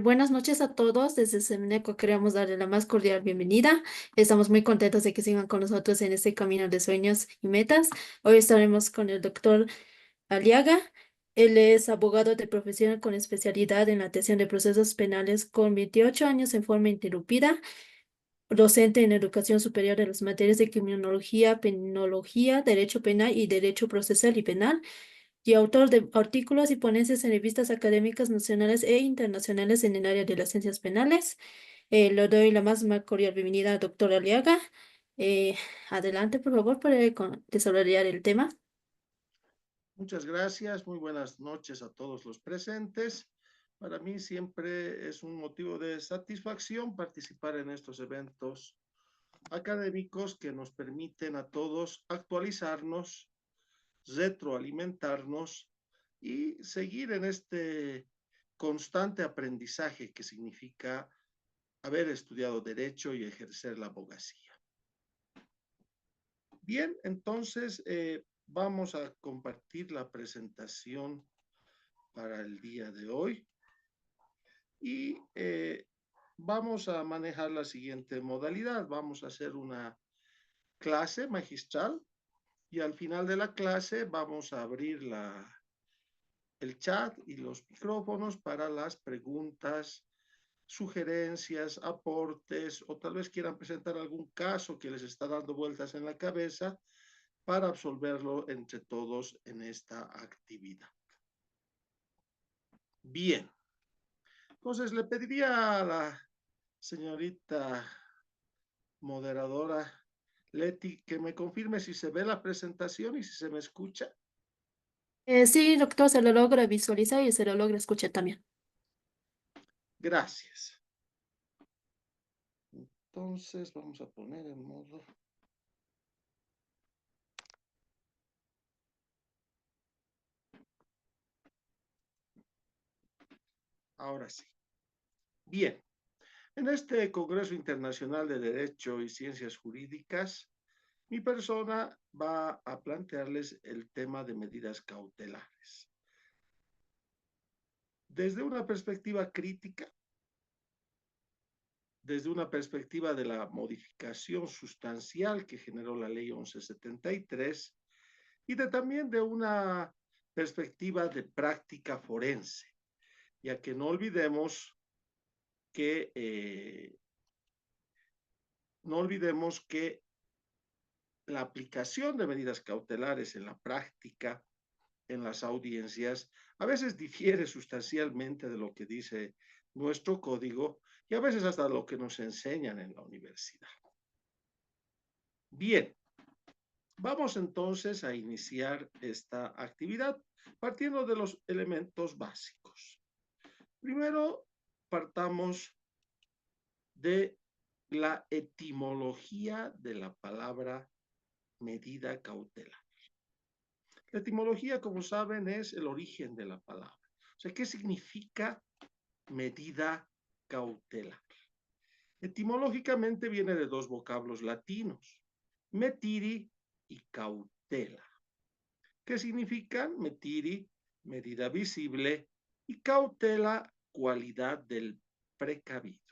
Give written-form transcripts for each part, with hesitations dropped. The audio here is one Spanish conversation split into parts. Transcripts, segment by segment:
Buenas noches a todos. Desde Semeneco queremos darle la más cordial bienvenida. Estamos muy contentos de que sigan con nosotros en este camino de sueños y metas. Hoy estaremos con el doctor Aliaga. Él es abogado de profesión con especialidad en la atención de procesos penales con 28 años en forma ininterrumpida, docente en educación superior de las materias de criminología, penología, derecho penal y derecho procesal y penal y autor de artículos y ponencias en revistas académicas nacionales e internacionales en el área de las ciencias penales. Le doy la más cordial bienvenida, doctor Aliaga. Eh, Adelante, por favor, para desarrollar el tema. Muchas gracias, muy buenas noches a todos los presentes. Para mí siempre es un motivo de satisfacción participar en estos eventos académicos que nos permiten a todos actualizarnos, retroalimentarnos y seguir en este constante aprendizaje que significa haber estudiado derecho y ejercer la abogacía. Bien, entonces vamos a compartir la presentación para el día de hoy y vamos a manejar la siguiente modalidad. Vamos a hacer una clase magistral y al final de la clase vamos a abrir el chat y los micrófonos para las preguntas, sugerencias, aportes o tal vez quieran presentar algún caso que les está dando vueltas en la cabeza para absolverlo entre todos en esta actividad. Bien, entonces le pediría a la señorita moderadora Leti que me confirme si se ve la presentación y si se me escucha. Sí, doctor, se lo logra visualizar y se lo logra escuchar también. Gracias. Entonces vamos a poner en modo. Ahora sí. Bien. En este Congreso Internacional de Derecho y Ciencias Jurídicas, mi persona va a plantearles el tema de medidas cautelares. Desde una perspectiva crítica, desde una perspectiva de la modificación sustancial que generó la ley 1173 y también de una perspectiva de práctica forense, ya que que no olvidemos que la aplicación de medidas cautelares en la práctica, en las audiencias, a veces difiere sustancialmente de lo que dice nuestro código y a veces hasta lo que nos enseñan en la universidad. Bien, vamos entonces a iniciar esta actividad partiendo de los elementos básicos. Primero, partamos de la etimología de la palabra medida cautelar. La etimología, como saben, es el origen de la palabra. O sea, ¿qué significa medida cautelar? Etimológicamente viene de dos vocablos latinos, metiri y cautela. ¿Qué significan? Metiri, medida visible, y cautela, cualidad del precavido.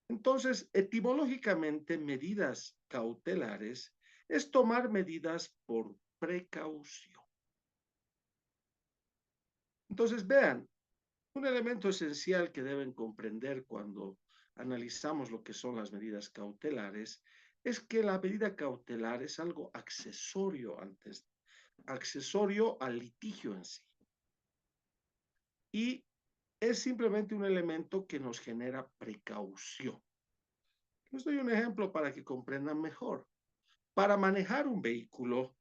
Entonces, etimológicamente, medidas cautelares es tomar medidas por precaución. Entonces, vean, un elemento esencial que deben comprender cuando analizamos lo que son las medidas cautelares es que la medida cautelar es algo accesorio al litigio en sí. Y es simplemente un elemento que nos genera precaución. Les doy un ejemplo para que comprendan mejor. Para manejar un vehículo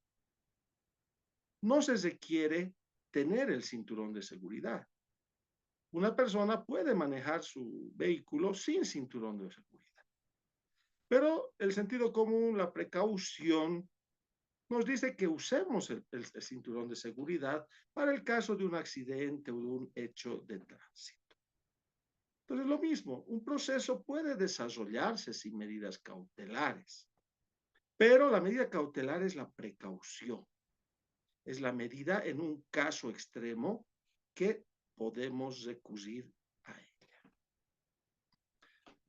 no se requiere tener el cinturón de seguridad. Una persona puede manejar su vehículo sin cinturón de seguridad. Pero el sentido común, la precaución, nos dice que usemos el cinturón de seguridad para el caso de un accidente o de un hecho de tránsito. Entonces, lo mismo, un proceso puede desarrollarse sin medidas cautelares, pero la medida cautelar es la precaución, es la medida en un caso extremo que podemos recurrir a ella.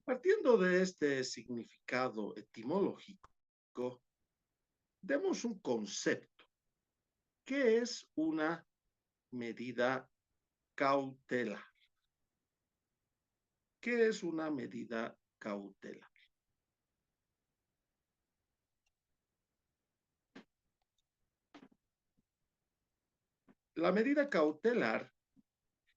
Partiendo de este significado etimológico, demos un concepto. ¿Qué es una medida cautelar? ¿Qué es una medida cautelar? La medida cautelar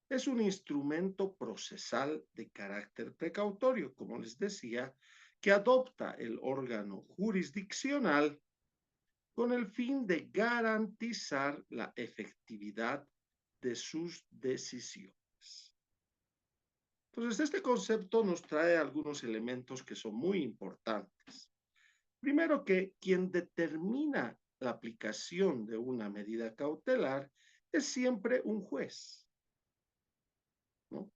es un instrumento procesal de carácter precautorio, como les decía, que adopta el órgano jurisdiccional con el fin de garantizar la efectividad de sus decisiones. Entonces, este concepto nos trae algunos elementos que son muy importantes. Primero, que quien determina la aplicación de una medida cautelar es siempre un juez, ¿no?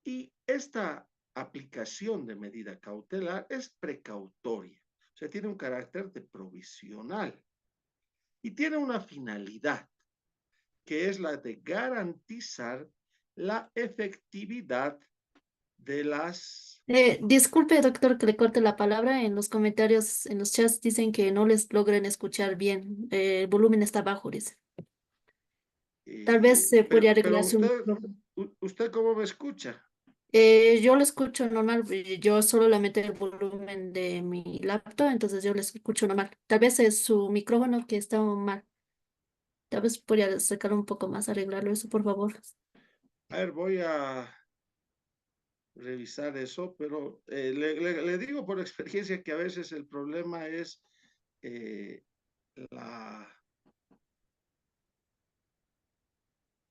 Y esta aplicación de medida cautelar es precautoria, o sea, tiene un carácter de provisional y tiene una finalidad, que es la de garantizar la efectividad de las... Disculpe, doctor, que le corte la palabra. En los comentarios, en los chats dicen que no les logren escuchar bien. El volumen está bajo, dice. Tal vez se podría pero arreglar su micrófono. ¿usted cómo me escucha? Yo lo escucho normal. Yo solo le meto el volumen de mi laptop, entonces yo le escucho normal. Tal vez es su micrófono que está mal. Tal vez podría sacarlo un poco más, arreglarlo eso, por favor. A ver, voy a revisar eso, pero le digo por experiencia que a veces el problema es eh, la,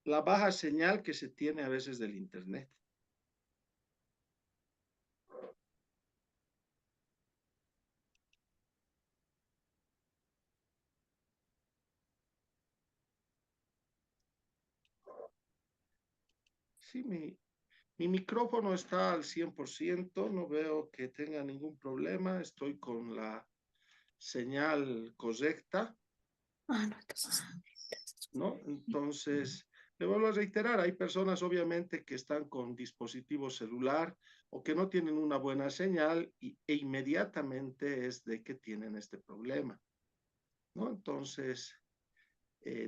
la baja señal que se tiene a veces del Internet. Sí, mi micrófono está al 100%, no veo que tenga ningún problema, estoy con la señal correcta, Ah, no, entonces. ¿no? Entonces, le vuelvo a reiterar, hay personas obviamente que están con dispositivo celular o que no tienen una buena señal e inmediatamente es de que tienen este problema, ¿no? Entonces,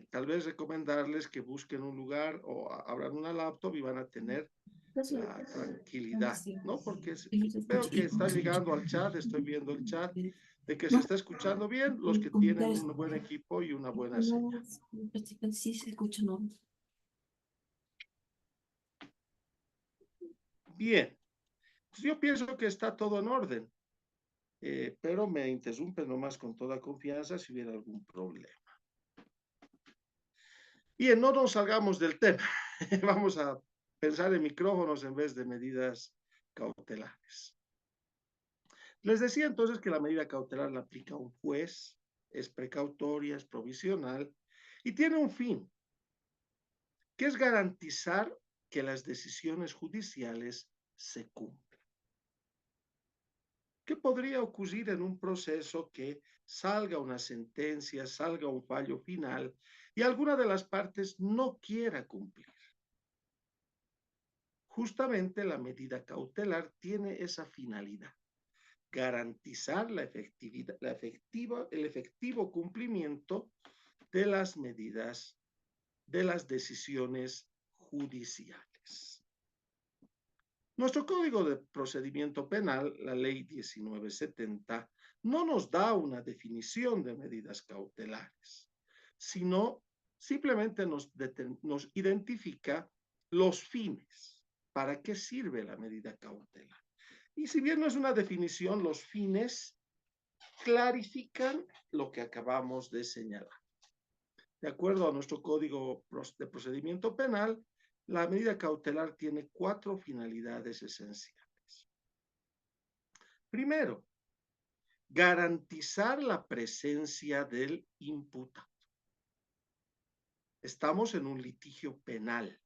tal vez recomendarles que busquen un lugar o abran una laptop y van a tener la tranquilidad, ¿no? Porque veo que está llegando al chat, estoy viendo el chat, de que se No, está escuchando bien los que tienen un buen equipo y una buena señal. no, sí se escucha, no. Bien, pues yo pienso que está todo en orden, pero me interrumpen nomás con toda confianza si hubiera algún problema. Bien, no nos salgamos del tema. Vamos a pensar en micrófonos en vez de medidas cautelares. Les decía entonces que la medida cautelar la aplica un juez, es precautoria, es provisional y tiene un fin, que es garantizar que las decisiones judiciales se cumplan. ¿Qué podría ocurrir en un proceso que salga una sentencia, salga un fallo final y alguna de las partes no quiera cumplir? Justamente la medida cautelar tiene esa finalidad, garantizar el efectivo cumplimiento de las medidas, de las decisiones judiciales. Nuestro Código de Procedimiento Penal, la Ley 1970, no nos da una definición de medidas cautelares, sino simplemente nos identifica los fines. ¿Para qué sirve la medida cautelar? Y si bien no es una definición, los fines clarifican lo que acabamos de señalar. De acuerdo a nuestro Código de Procedimiento Penal, la medida cautelar tiene 4 finalidades esenciales. Primero, garantizar la presencia del imputado. Estamos en un litigio penal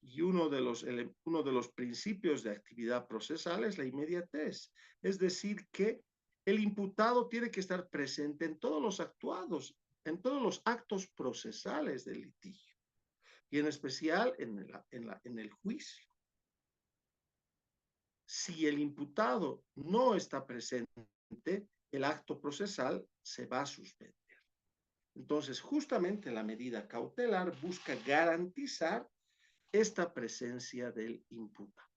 y uno de los principios de actividad procesal es la inmediatez, es decir, que el imputado tiene que estar presente en todos los actuados, en todos los actos procesales del litigio. y en especial en el juicio. Si el imputado no está presente, el acto procesal se va a suspender. Entonces, justamente la medida cautelar busca garantizar esta presencia del imputado.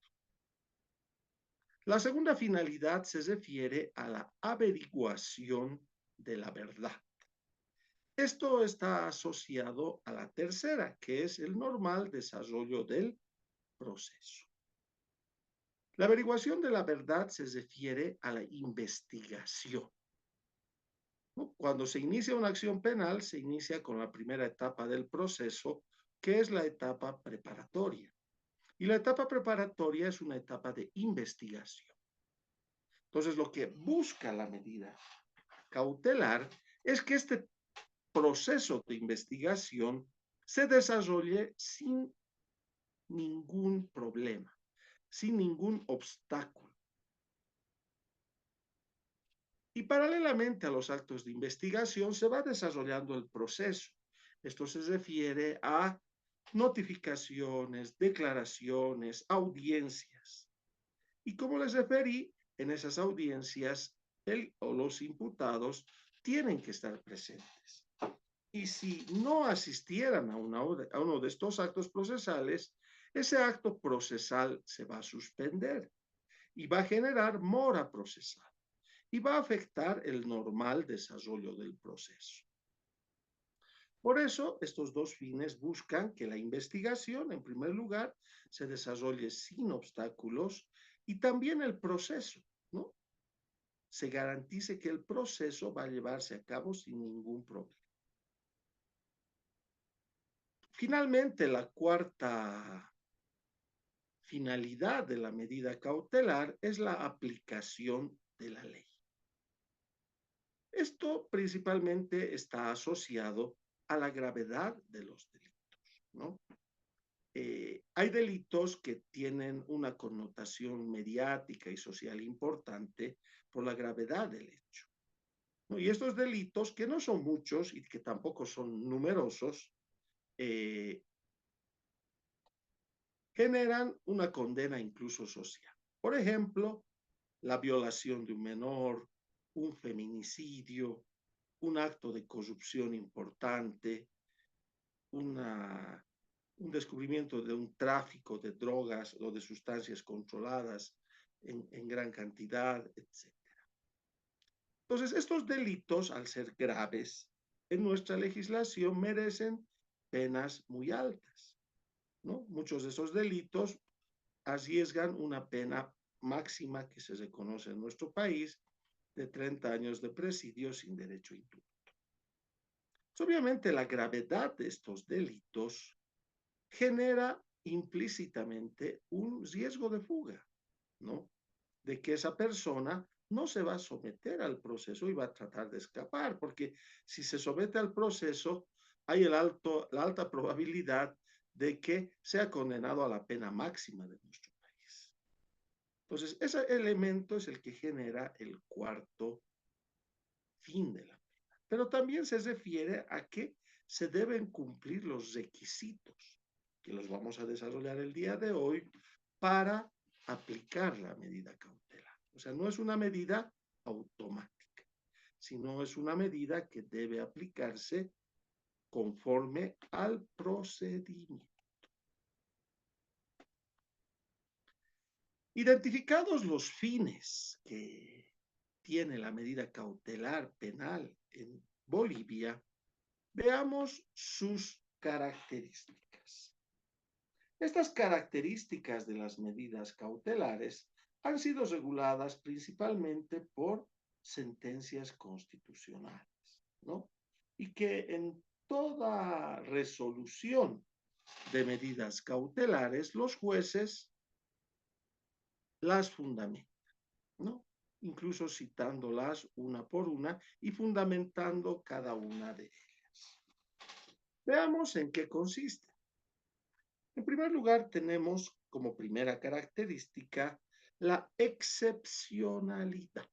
La segunda finalidad se refiere a la averiguación de la verdad. Esto está asociado a la tercera, que es el normal desarrollo del proceso. La averiguación de la verdad se refiere a la investigación. Cuando se inicia una acción penal, se inicia con la primera etapa del proceso, que es la etapa preparatoria. Y la etapa preparatoria es una etapa de investigación. Entonces, lo que busca la medida cautelar es que este proceso de investigación se desarrolle sin ningún problema, sin ningún obstáculo. Y paralelamente a los actos de investigación se va desarrollando el proceso. Esto se refiere a notificaciones, declaraciones, audiencias. Y como les referí, en esas audiencias, él o los imputados tienen que estar presentes. Y si no asistieran a uno de estos actos procesales, ese acto procesal se va a suspender y va a generar mora procesal y va a afectar el normal desarrollo del proceso. Por eso, estos dos fines buscan que la investigación, en primer lugar, se desarrolle sin obstáculos y también el proceso, ¿no? Se garantice que el proceso va a llevarse a cabo sin ningún problema. Finalmente, la cuarta finalidad de la medida cautelar es la aplicación de la ley. Esto principalmente está asociado a la gravedad de los delitos, ¿no? Hay delitos que tienen una connotación mediática y social importante por la gravedad del hecho, ¿no? Y estos delitos, que no son muchos y que tampoco son numerosos, generan una condena incluso social. Por ejemplo, la violación de un menor, un feminicidio, un acto de corrupción importante, un descubrimiento de un tráfico de drogas o de sustancias controladas en gran cantidad, etc. Entonces, estos delitos, al ser graves, en nuestra legislación merecen penas muy altas, ¿no? Muchos de esos delitos arriesgan una pena máxima que se reconoce en nuestro país de 30 años de presidio sin derecho a indulto. Obviamente, la gravedad de estos delitos genera implícitamente un riesgo de fuga, ¿no? De que esa persona no se va a someter al proceso y va a tratar de escapar, porque si se somete al proceso, hay la alta probabilidad de que sea condenado a la pena máxima de nuestro país. Entonces, ese elemento es el que genera el cuarto fin de la pena. Pero también se refiere a que se deben cumplir los requisitos que los vamos a desarrollar el día de hoy para aplicar la medida cautelar. O sea, no es una medida automática, sino es una medida que debe aplicarse conforme al procedimiento. Identificados los fines que tiene la medida cautelar penal en Bolivia, veamos sus características. Estas características de las medidas cautelares han sido reguladas principalmente por sentencias constitucionales, ¿no? Y que en toda resolución de medidas cautelares, los jueces las fundamentan, ¿no? Incluso citándolas una por una y fundamentando cada una de ellas. Veamos en qué consiste. En primer lugar, tenemos como primera característica la excepcionalidad.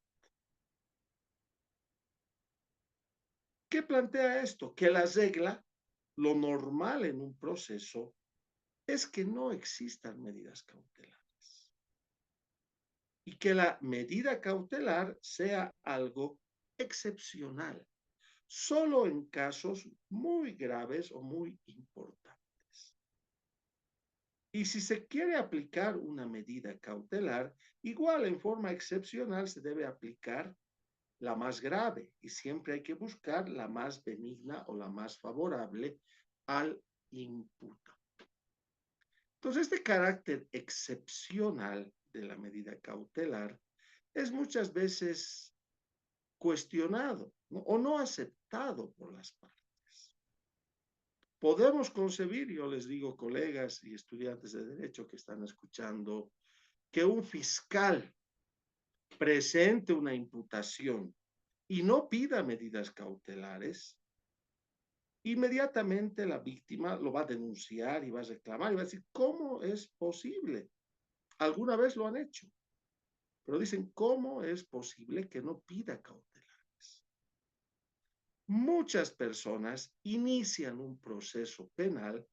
¿Qué plantea esto? Que la regla Lo normal en un proceso es que no existan medidas cautelares y que la medida cautelar sea algo excepcional, solo en casos muy graves o muy importantes. Y si se quiere aplicar una medida cautelar, igual en forma excepcional se debe aplicar la más grave y siempre hay que buscar la más benigna o la más favorable al imputado. Entonces, este carácter excepcional de la medida cautelar es muchas veces cuestionado, ¿no? O no aceptado por las partes. Podemos concebir, yo les digo, colegas y estudiantes de derecho que están escuchando, que un fiscal presente una imputación y no pida medidas cautelares, inmediatamente la víctima lo va a denunciar y va a reclamar y va a decir, ¿cómo es posible? Alguna vez lo han hecho, pero dicen, ¿cómo es posible que no pida cautelares? Muchas personas inician un proceso penal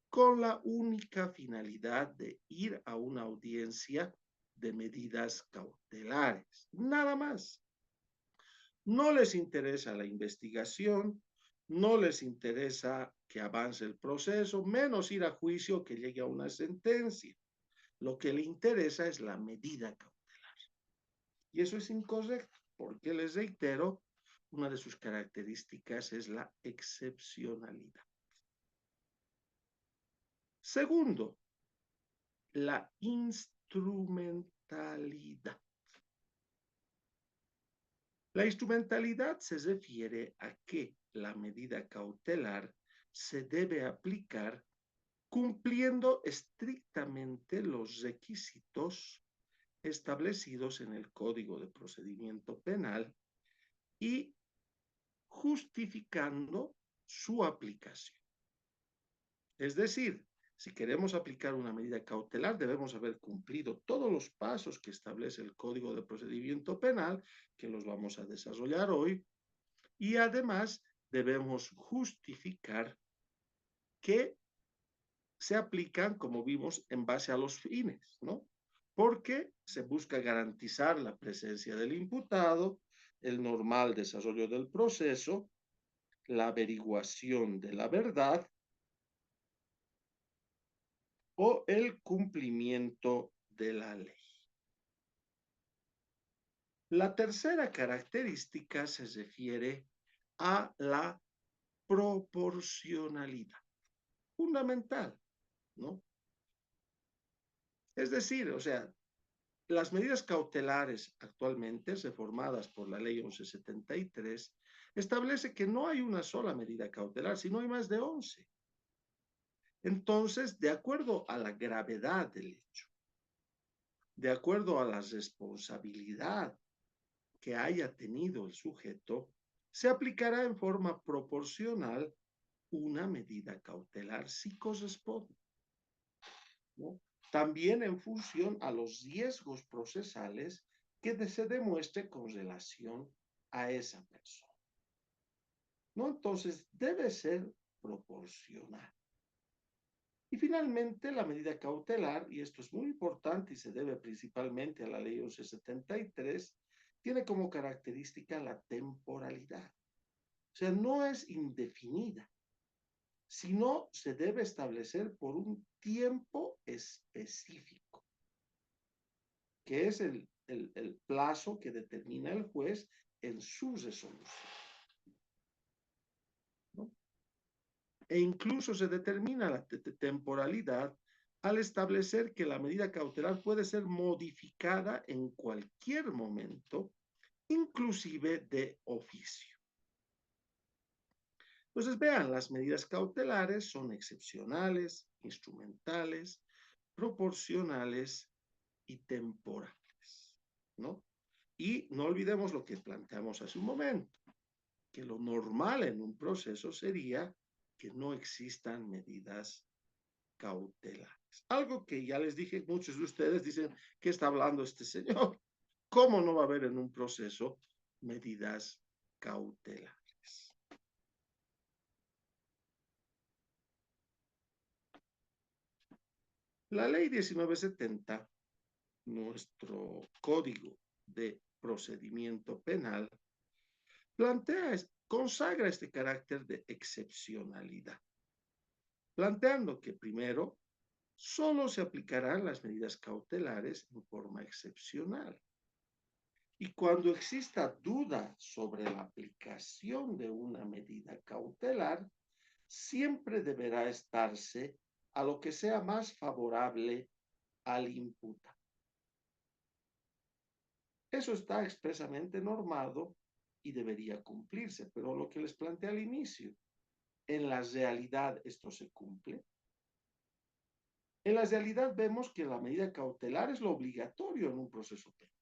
con la única finalidad de ir a una audiencia de medidas cautelares, nada más. No les interesa la investigación, no les interesa que avance el proceso, menos ir a juicio que llegue a una sentencia. Lo que le interesa es la medida cautelar. Y eso es incorrecto, porque les reitero, una de sus características es la excepcionalidad. Segundo, la instrumentalidad. La instrumentalidad se refiere a que la medida cautelar se debe aplicar cumpliendo estrictamente los requisitos establecidos en el Código de Procedimiento Penal y justificando su aplicación. Es decir, si queremos aplicar una medida cautelar, debemos haber cumplido todos los pasos que establece el Código de Procedimiento Penal, que los vamos a desarrollar hoy, y además debemos justificar que se aplican, como vimos, en base a los fines, ¿no? Porque se busca garantizar la presencia del imputado, el normal desarrollo del proceso, la averiguación de la verdad o el cumplimiento de la ley. La tercera característica se refiere a la proporcionalidad, fundamental, ¿no? Es decir, o sea, las medidas cautelares actualmente reformadas por la ley 1173 establece que no hay una sola medida cautelar, sino hay más de 11. Entonces, de acuerdo a la gravedad del hecho, de acuerdo a la responsabilidad que haya tenido el sujeto, se aplicará en forma proporcional una medida cautelar si corresponde, ¿no? También en función a los riesgos procesales que se demuestre con relación a esa persona, ¿no? Entonces, debe ser proporcional. Y finalmente, la medida cautelar, y esto es muy importante y se debe principalmente a la ley 1173, tiene como característica la temporalidad. O sea, no es indefinida, sino se debe establecer por un tiempo específico, que es el plazo que determina el juez en su resolución, ¿no? E incluso se determina la temporalidad al establecer que la medida cautelar puede ser modificada en cualquier momento, inclusive de oficio. Entonces, vean, las medidas cautelares son excepcionales, instrumentales, proporcionales y temporales, ¿no? Y no olvidemos lo que planteamos hace un momento, que lo normal en un proceso sería que no existan medidas cautelares. Algo que ya les dije, muchos de ustedes dicen, ¿qué está hablando este señor? ¿Cómo no va a haber en un proceso medidas cautelares? La ley 1970, nuestro código de procedimiento penal, consagra este carácter de excepcionalidad, planteando que primero solo se aplicarán las medidas cautelares en forma excepcional. Y cuando exista duda sobre la aplicación de una medida cautelar, siempre deberá estarse a lo que sea más favorable al imputado. Eso está expresamente normado y debería cumplirse, pero lo que les planteé al inicio, ¿en la realidad esto se cumple? En la realidad vemos que la medida cautelar es lo obligatorio en un proceso penal.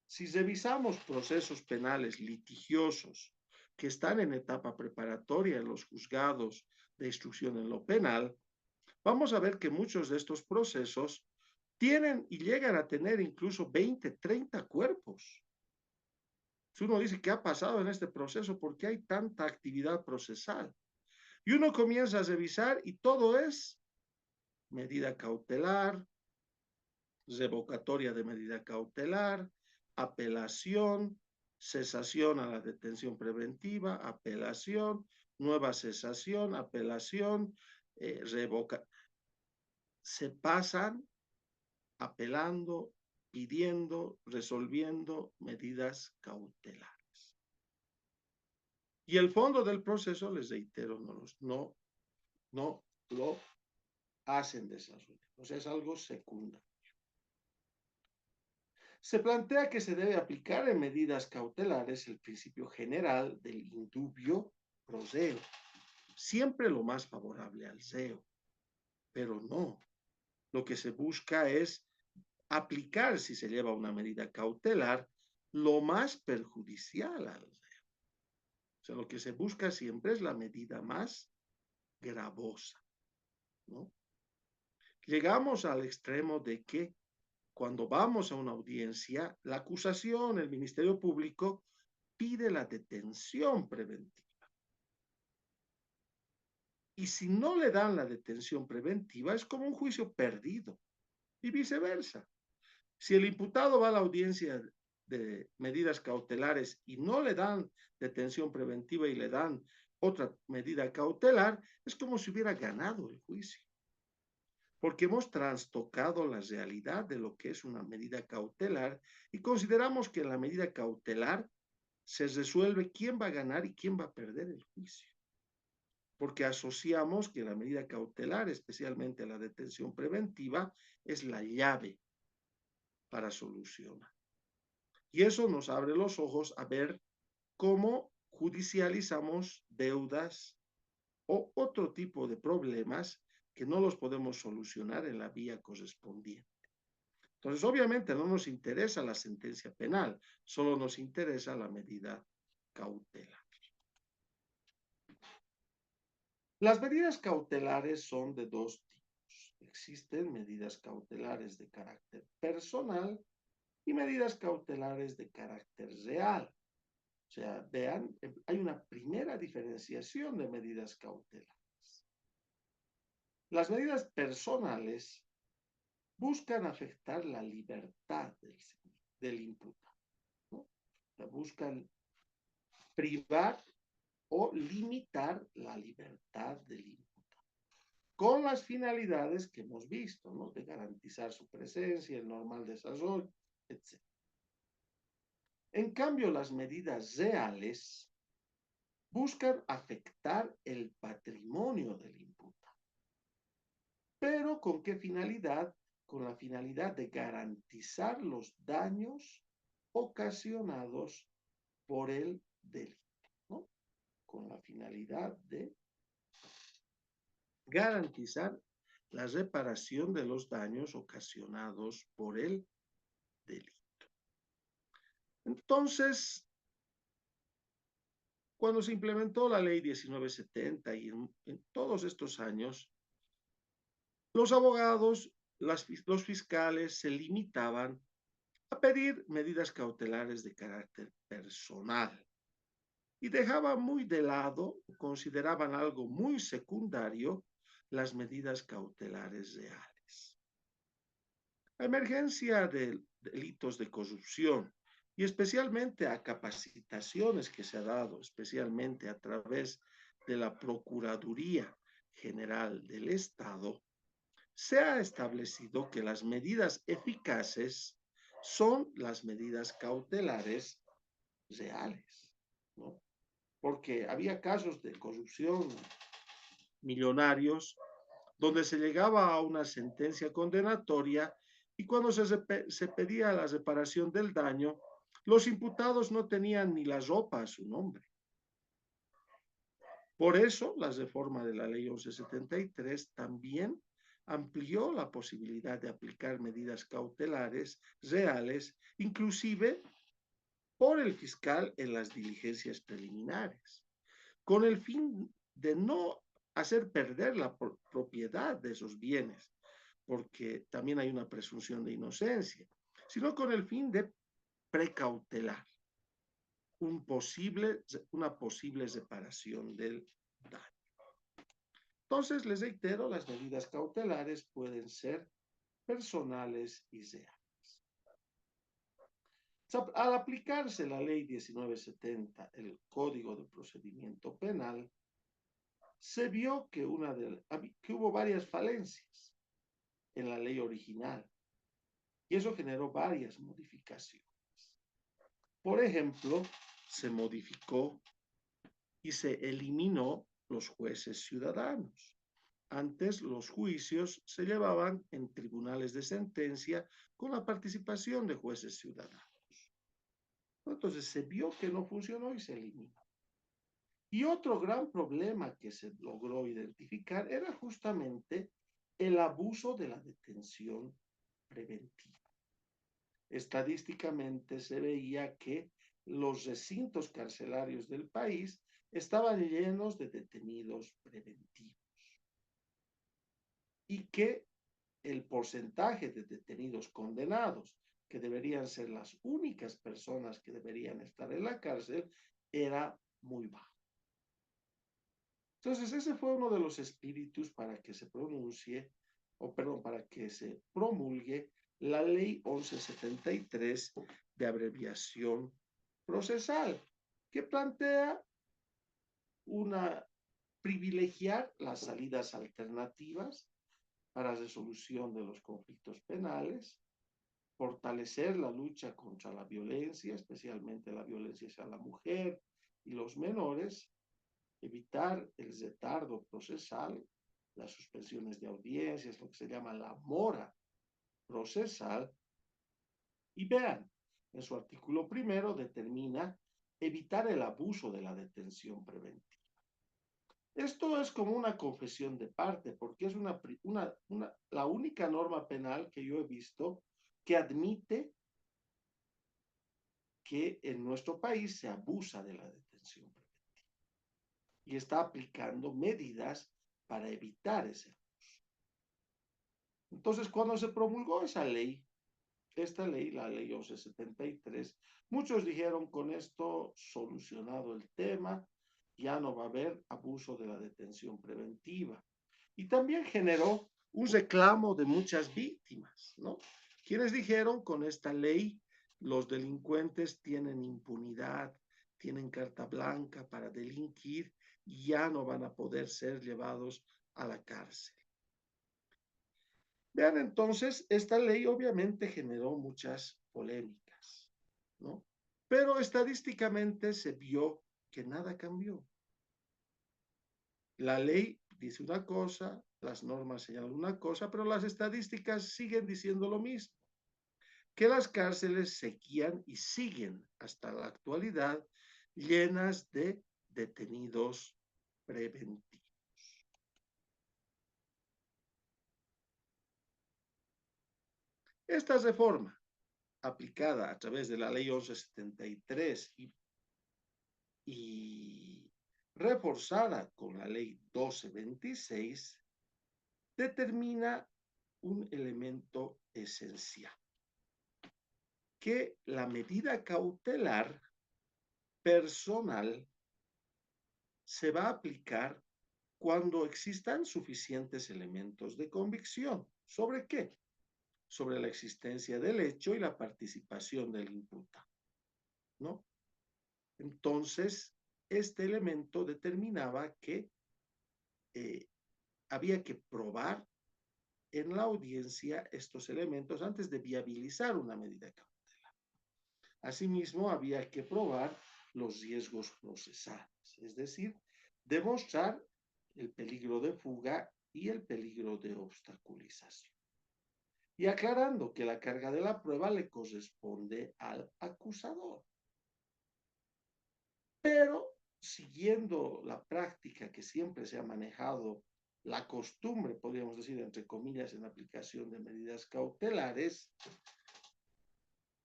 Si revisamos procesos penales litigiosos que están en etapa preparatoria en los juzgados de instrucción en lo penal, vamos a ver que muchos de estos procesos tienen y llegan a tener incluso 20, 30 cuerpos. Si uno dice, ¿qué ha pasado en este proceso? ¿Por qué hay tanta actividad procesal? Y uno comienza a revisar y todo es medida cautelar, revocatoria de medida cautelar, apelación, cesación a la detención preventiva, apelación, nueva cesación, apelación, revoca. Se pasan apelando, pidiendo, resolviendo medidas cautelares. Y el fondo del proceso, les reitero, no lo hacen desarrollo. O sea, es algo secundario. Se plantea que se debe aplicar en medidas cautelares el principio general del indubio pro reo, siempre lo más favorable al reo, pero no. Lo que se busca es aplicar, si se lleva una medida cautelar, lo más perjudicial al reo. O sea, lo que se busca siempre es la medida más gravosa, ¿no? Llegamos al extremo de que cuando vamos a una audiencia, la acusación, el Ministerio Público, pide la detención preventiva. Y si no le dan la detención preventiva, es como un juicio perdido. Y viceversa. Si el imputado va a la audiencia de medidas cautelares y no le dan detención preventiva y le dan otra medida cautelar, es como si hubiera ganado el juicio. Porque hemos trastocado la realidad de lo que es una medida cautelar y consideramos que en la medida cautelar se resuelve quién va a ganar y quién va a perder el juicio. Porque asociamos que la medida cautelar, especialmente la detención preventiva, es la llave para solucionar. Y eso nos abre los ojos a ver cómo judicializamos deudas o otro tipo de problemas que no los podemos solucionar en la vía correspondiente. Entonces, obviamente no nos interesa la sentencia penal, solo nos interesa la medida cautelar. Las medidas cautelares son de dos tipos. Existen medidas cautelares de carácter personal y medidas cautelares de carácter real. O sea, vean, hay una primera diferenciación de medidas cautelares. Las medidas personales buscan afectar la libertad del imputado, ¿no? O sea, buscan privar o limitar la libertad del imputado, con las finalidades que hemos visto, ¿no? De garantizar su presencia, el normal desarrollo, etc. En cambio, las medidas reales buscan afectar el patrimonio del imputado. ¿Pero con qué finalidad? Con la finalidad de garantizar los daños ocasionados por el delito, ¿no? Con la finalidad de garantizar la reparación de los daños ocasionados por el delito. Entonces, cuando se implementó la ley 1970 y en todos estos años, los abogados, los fiscales se limitaban a pedir medidas cautelares de carácter personal y dejaban muy de lado, consideraban algo muy secundario, las medidas cautelares reales. La emergencia de delitos de corrupción y especialmente a capacitaciones que se ha dado, especialmente a través de la Procuraduría General del Estado, se ha establecido que las medidas eficaces son las medidas cautelares reales, ¿no? Porque había casos de corrupción millonarios donde se llegaba a una sentencia condenatoria y cuando se pedía la reparación del daño, los imputados no tenían ni la ropa a su nombre. Por eso, la reforma de la ley 1173 también amplió la posibilidad de aplicar medidas cautelares reales, inclusive por el fiscal en las diligencias preliminares, con el fin de no hacer perder la propiedad de esos bienes, porque también hay una presunción de inocencia, sino con el fin de precautelar una posible reparación del daño. Entonces, les reitero, las medidas cautelares pueden ser personales y reales. Al aplicarse la ley 1970, el Código de Procedimiento Penal, se vio que hubo varias falencias en la ley original y eso generó varias modificaciones. Por ejemplo, se modificó y se eliminó los jueces ciudadanos. Antes los juicios se llevaban en tribunales de sentencia con la participación de jueces ciudadanos. Entonces se vio que no funcionó y se eliminó. Y otro gran problema que se logró identificar era justamente el abuso de la detención preventiva. Estadísticamente se veía que los recintos carcelarios del país estaban llenos de detenidos preventivos y que el porcentaje de detenidos condenados, que deberían ser las únicas personas que deberían estar en la cárcel, era muy bajo. Entonces, ese fue uno de los espíritus para que se pronuncie, o perdón, para que se promulgue la ley 1173 de abreviación procesal, que plantea privilegiar las salidas alternativas para resolución de los conflictos penales, fortalecer la lucha contra la violencia, especialmente la violencia hacia la mujer y los menores, evitar el retardo procesal, las suspensiones de audiencias, lo que se llama la mora procesal. Y vean, en su artículo primero determina evitar el abuso de la detención preventiva. Esto es como una confesión de parte, porque es la única norma penal que yo he visto que admite que en nuestro país se abusa de la detención preventiva y está aplicando medidas para evitar ese abuso. Entonces, cuando se promulgó esta ley, la ley 1173, muchos dijeron con esto solucionado el tema, ya no va a haber abuso de la detención preventiva. Y también generó un reclamo de muchas víctimas, ¿no? Quienes dijeron con esta ley los delincuentes tienen impunidad, tienen carta blanca para delinquir y ya no van a poder ser llevados a la cárcel. Vean entonces, esta ley obviamente generó muchas polémicas, ¿no? Pero estadísticamente se vio que nada cambió. La ley dice una cosa, las normas señalan una cosa, pero las estadísticas siguen diciendo lo mismo, que las cárceles seguían y siguen hasta la actualidad llenas de detenidos preventivos. Esta reforma, aplicada a través de la ley 1173 y reforzada con la ley 1226, determina un elemento esencial, que la medida cautelar personal se va a aplicar cuando existan suficientes elementos de convicción. ¿Sobre qué? sobre la existencia del hecho y la participación del imputado, ¿no? Entonces, este elemento determinaba que eh, había que probar en la audiencia estos elementos antes de viabilizar una medida cautelar. Asimismo, había que probar los riesgos procesales, es decir, demostrar el peligro de fuga y el peligro de obstaculización. Y aclarando que la carga de la prueba le corresponde al acusador. Pero siguiendo la práctica que siempre se ha manejado, la costumbre, podríamos decir, entre comillas, en aplicación de medidas cautelares,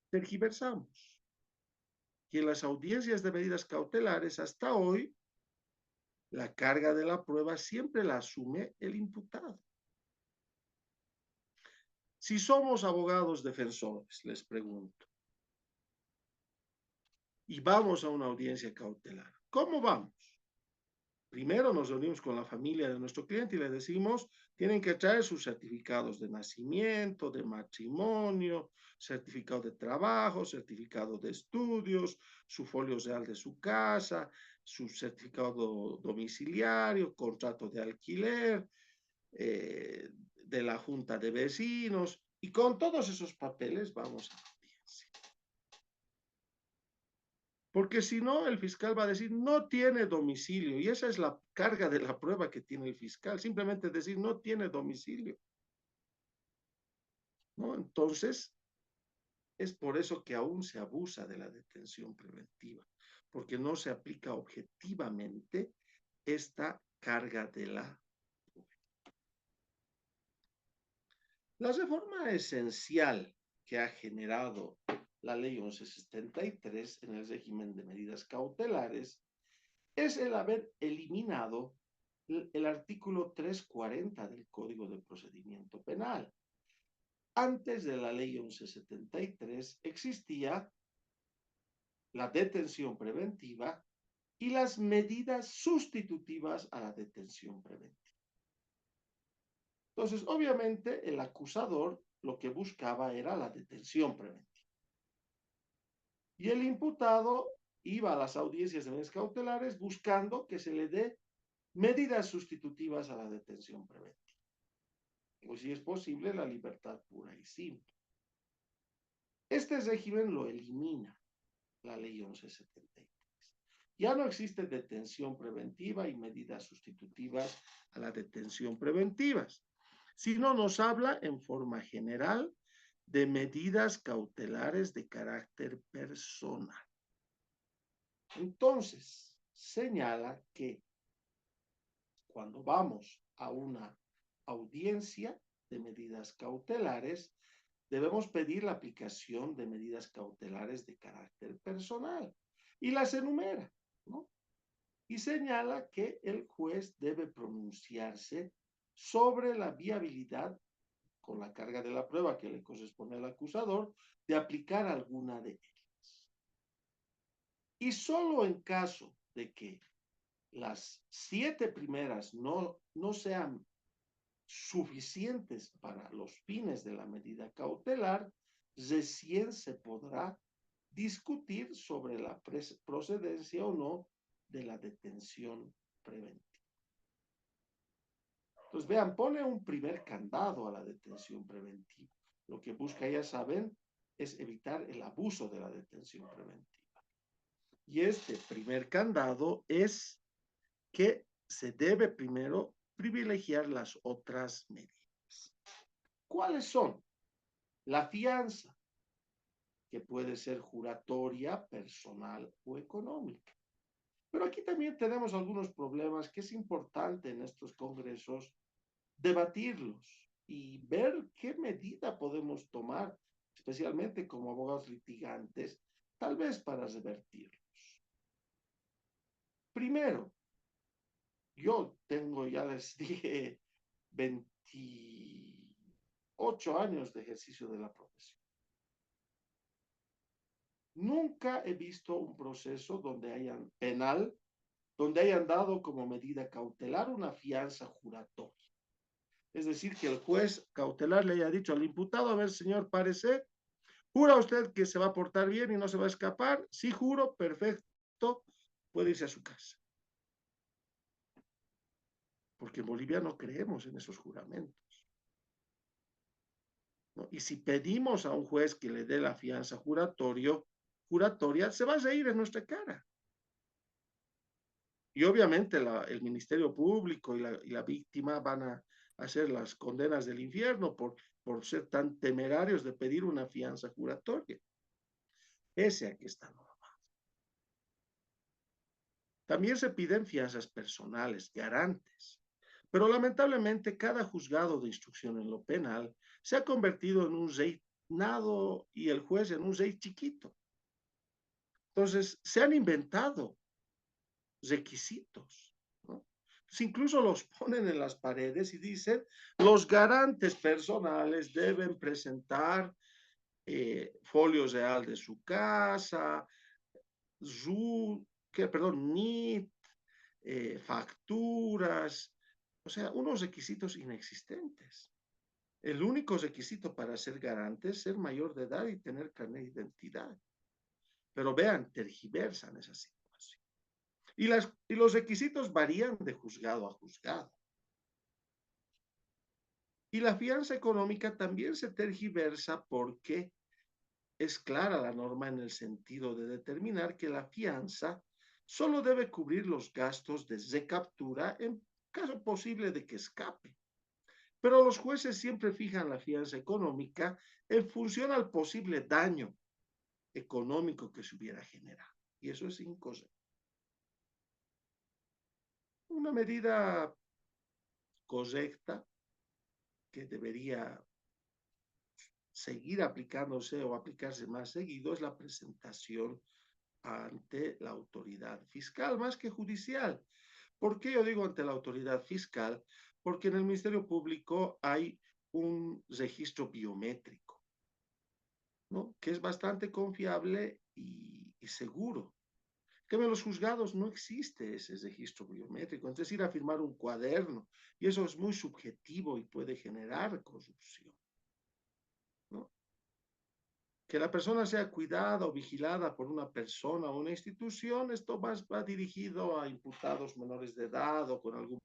tergiversamos. Y en las audiencias de medidas cautelares, hasta hoy, la carga de la prueba siempre la asume el imputado. Si somos abogados defensores, les pregunto, y vamos a una audiencia cautelar, ¿cómo vamos? Primero nos reunimos con la familia de nuestro cliente y le decimos, tienen que traer sus certificados de nacimiento, de matrimonio, certificado de trabajo, certificado de estudios, su folio real de su casa, su certificado domiciliario, contrato de alquiler, de la junta de vecinos, y con todos esos papeles vamos a la audiencia. Porque si no, el fiscal va a decir, no tiene domicilio, y esa es la carga de la prueba que tiene el fiscal, simplemente decir, no tiene domicilio, ¿no? Entonces, es por eso que aún se abusa de la detención preventiva, porque no se aplica objetivamente esta carga de la prueba. La reforma esencial que ha generado la ley 1173 en el régimen de medidas cautelares es el haber eliminado el artículo 340 del Código de Procedimiento Penal. Antes de la ley 1173 existía la detención preventiva y las medidas sustitutivas a la detención preventiva. Entonces, obviamente, el acusador lo que buscaba era la detención preventiva. Y el imputado iba a las audiencias de medidas cautelares buscando que se le dé medidas sustitutivas a la detención preventiva. O si es posible, la libertad pura y simple. Este régimen lo elimina la ley 1173. Ya no existe detención preventiva y medidas sustitutivas a la detención preventivas, sino nos habla en forma general de medidas cautelares de carácter personal. Entonces, señala que cuando vamos a una audiencia de medidas cautelares, debemos pedir la aplicación de medidas cautelares de carácter personal y las enumera, ¿no? Y señala que el juez debe pronunciarse sobre la viabilidad, con la carga de la prueba que le corresponde al acusador, de aplicar alguna de ellas. Y solo en caso de que las 7 primeras no sean suficientes para los fines de la medida cautelar, recién se podrá discutir sobre la procedencia o no de la detención preventiva. Entonces, vean, pone un primer candado a la detención preventiva. Lo que busca, ya saben, es evitar el abuso de la detención preventiva. Y este primer candado es que se debe primero privilegiar las otras medidas. ¿Cuáles son? La fianza, que puede ser juratoria, personal o económica. Pero aquí también tenemos algunos problemas que es importante en estos congresos debatirlos y ver qué medida podemos tomar, especialmente como abogados litigantes, tal vez para revertirlos. Primero, yo tengo, ya les dije, 28 años de ejercicio de la profesión. Nunca he visto un proceso donde hayan dado como medida cautelar una fianza juratoria. Es decir, que el juez cautelar le haya dicho al imputado, a ver, señor, parece, ¿jura usted que se va a portar bien y no se va a escapar? Sí, juro, perfecto, puede irse a su casa. Porque en Bolivia no creemos en esos juramentos, ¿no? Y si pedimos a un juez que le dé la fianza juratoria, se va a reír en nuestra cara. Y obviamente el Ministerio Público y la víctima van a hacer las condenas del infierno por ser tan temerarios de pedir una fianza juratoria. Ese aquí está normal. También se piden fianzas personales, garantes. Pero lamentablemente cada juzgado de instrucción en lo penal se ha convertido en un reinado y el juez en un rey chiquito. Entonces, se han inventado requisitos, ¿no? Pues incluso los ponen en las paredes y dicen, los garantes personales deben presentar folio real de su casa, NIT, facturas, o sea, unos requisitos inexistentes. El único requisito para ser garante es ser mayor de edad y tener carnet de identidad. Pero vean, tergiversan esa situación. Y los requisitos varían de juzgado a juzgado. Y la fianza económica también se tergiversa porque es clara la norma en el sentido de determinar que la fianza solo debe cubrir los gastos de recaptura en caso posible de que escape. Pero los jueces siempre fijan la fianza económica en función al posible daño económico que se hubiera generado. Y eso es incorrecto. Una medida correcta que debería seguir aplicándose o aplicarse más seguido es la presentación ante la autoridad fiscal, más que judicial. ¿Por qué yo digo ante la autoridad fiscal? Porque en el Ministerio Público hay un registro biométrico, ¿no? Que es bastante confiable y seguro. Que en los juzgados no existe ese registro biométrico, es decir, a firmar un cuaderno, y eso es muy subjetivo y puede generar corrupción, ¿no? Que la persona sea cuidada o vigilada por una persona o una institución, esto más va dirigido a imputados menores de edad o con algún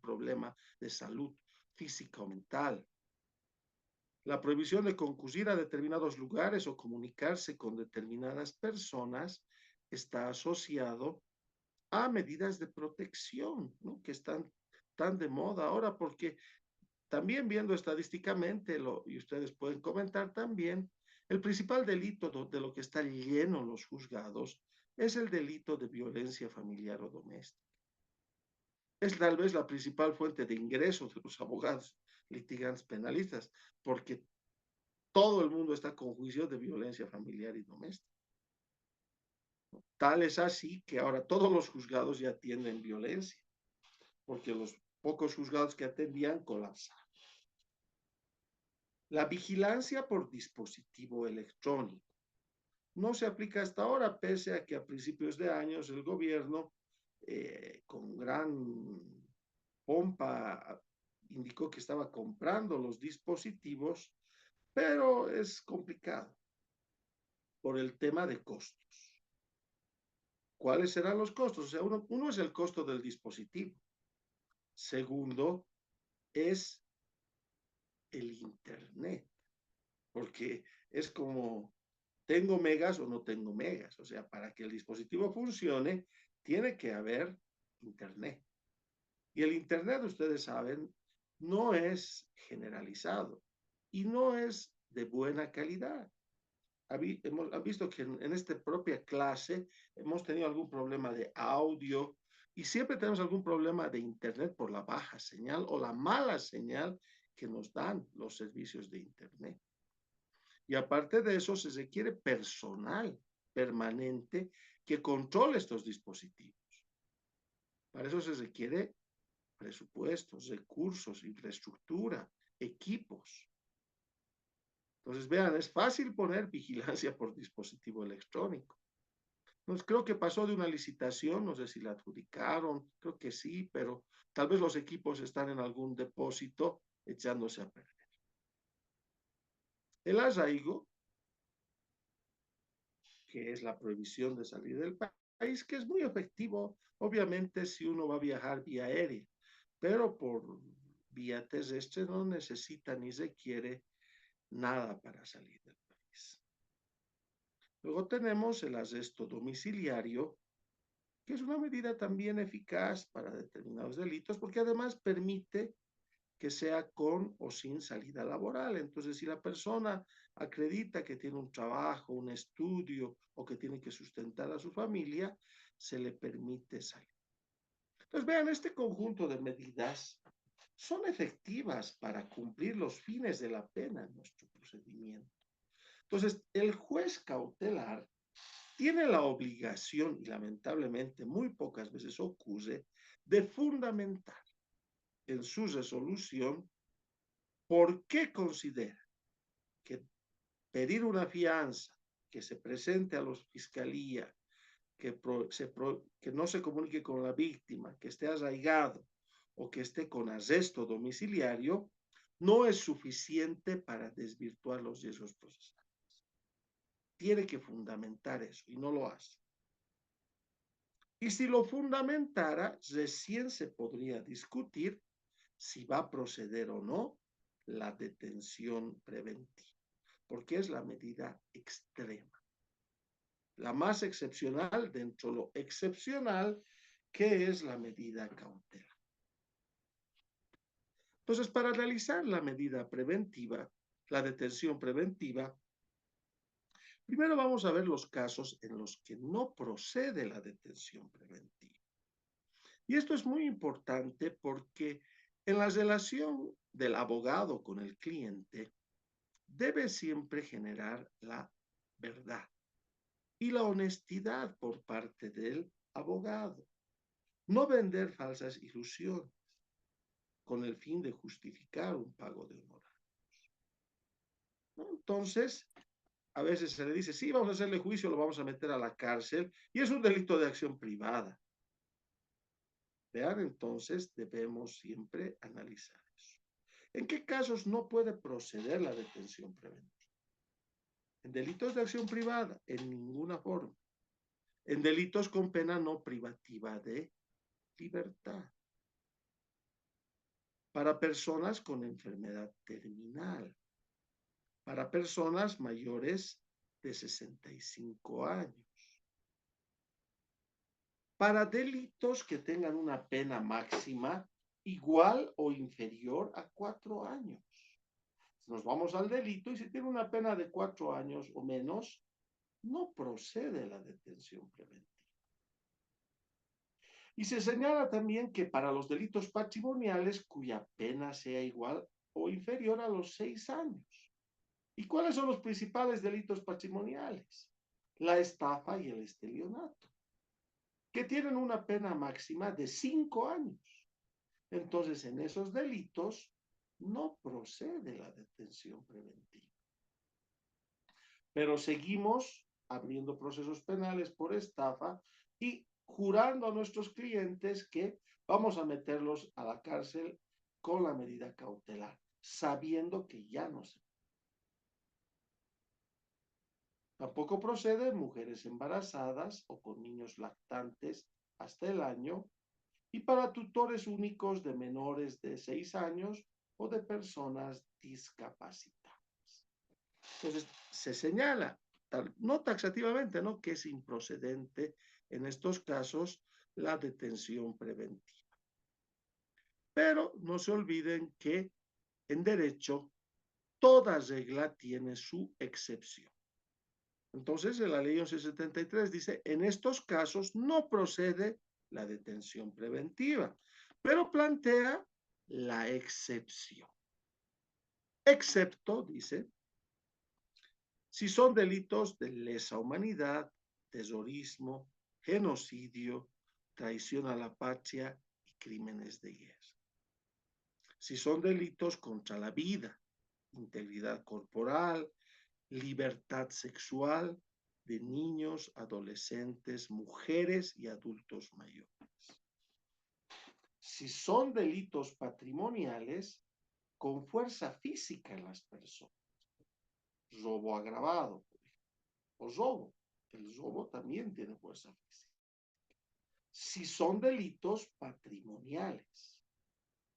problema de salud física o mental. La prohibición de concurrir a determinados lugares o comunicarse con determinadas personas está asociado a medidas de protección, ¿no? Que están tan de moda ahora, porque también viendo estadísticamente, y ustedes pueden comentar también, el principal delito de lo que está lleno los juzgados es el delito de violencia familiar o doméstica. Es tal vez la principal fuente de ingresos de los abogados litigantes penalistas, porque todo el mundo está con juicio de violencia familiar y doméstica. Tal es así que ahora todos los juzgados ya atienden violencia, porque los pocos juzgados que atendían colapsaron. La vigilancia por dispositivo electrónico no se aplica hasta ahora, pese a que a principios de años el gobierno, con gran pompa, indicó que estaba comprando los dispositivos, pero es complicado por el tema de costos. ¿Cuáles serán los costos? O sea, uno es el costo del dispositivo. Segundo, es el Internet, porque es como, ¿tengo megas o no tengo megas? O sea, para que el dispositivo funcione, tiene que haber Internet. Y el Internet, ustedes saben, no es generalizado y no es de buena calidad. Han visto que en esta propia clase hemos tenido algún problema de audio y siempre tenemos algún problema de Internet por la baja señal o la mala señal que nos dan los servicios de Internet. Y aparte de eso, se requiere personal permanente que controle estos dispositivos. Para eso se requiere presupuestos, recursos, infraestructura, equipos. Entonces, vean, es fácil poner vigilancia por dispositivo electrónico, Pues creo que pasó de una licitación, no sé si la adjudicaron, creo que sí, pero tal vez los equipos están en algún depósito echándose a perder. El arraigo, que es la prohibición de salir del país, que es muy efectivo, obviamente, si uno va a viajar vía aérea, pero por vía terrestre no necesita ni requiere nada para salir del país. Luego tenemos el arresto domiciliario, que es una medida también eficaz para determinados delitos, porque además permite que sea con o sin salida laboral. Entonces, si la persona acredita que tiene un trabajo, un estudio o que tiene que sustentar a su familia, se le permite salir. Entonces, vean, este conjunto de medidas son efectivas para cumplir los fines de la pena en nuestro procedimiento. Entonces, el juez cautelar tiene la obligación, y lamentablemente muy pocas veces ocurre, de fundamentar en su resolución por qué considera que pedir una fianza, que se presente a la fiscalía, que no se comunique con la víctima, que esté arraigado o que esté con arresto domiciliario, no es suficiente para desvirtuar los riesgos procesales. Tiene que fundamentar eso y no lo hace. Y si lo fundamentara, recién se podría discutir si va a proceder o no la detención preventiva, porque es la medida extrema, la más excepcional dentro de lo excepcional que es la medida cautelar. Entonces, para realizar la medida preventiva, la detención preventiva, primero vamos a ver los casos en los que no procede la detención preventiva. Y esto es muy importante porque en la relación del abogado con el cliente debe siempre generar la verdad y la honestidad por parte del abogado. No vender falsas ilusiones con el fin de justificar un pago de honorarios, ¿no? Entonces, a veces se le dice, sí, vamos a hacerle juicio, lo vamos a meter a la cárcel, y es un delito de acción privada. Vean, entonces debemos siempre analizar eso. ¿En qué casos no puede proceder la detención preventiva? En delitos de acción privada, en ninguna forma. En delitos con pena no privativa de libertad. Para personas con enfermedad terminal. Para personas mayores de 65 años. Para delitos que tengan una pena máxima igual o inferior a 4 años. Nos vamos al delito y si tiene una pena de 4 años o menos, no procede la detención preventiva. Y se señala también que para los delitos patrimoniales cuya pena sea igual o inferior a los 6 años. ¿Y cuáles son los principales delitos patrimoniales? La estafa y el estelionato, que tienen una pena máxima de 5 años. Entonces, en esos delitos no procede la detención preventiva. Pero seguimos abriendo procesos penales por estafa y jurando a nuestros clientes que vamos a meterlos a la cárcel con la medida cautelar, sabiendo que ya no se. Tampoco procede mujeres embarazadas o con niños lactantes hasta el año y para tutores únicos de menores de 6 años o de personas discapacitadas. Entonces, se señala, no taxativamente, ¿no?, que es improcedente en estos casos la detención preventiva. Pero no se olviden que en derecho toda regla tiene su excepción. Entonces, en la ley 1173 dice, en estos casos no procede la detención preventiva, pero plantea la excepción. Excepto, dice, si son delitos de lesa humanidad, terrorismo, genocidio, traición a la patria y crímenes de guerra. Si son delitos contra la vida, integridad corporal, libertad sexual, de niños, adolescentes, mujeres y adultos mayores. Si son delitos patrimoniales, con fuerza física en las personas, robo agravado, o robo. El robo también tiene fuerza física. Si son delitos patrimoniales,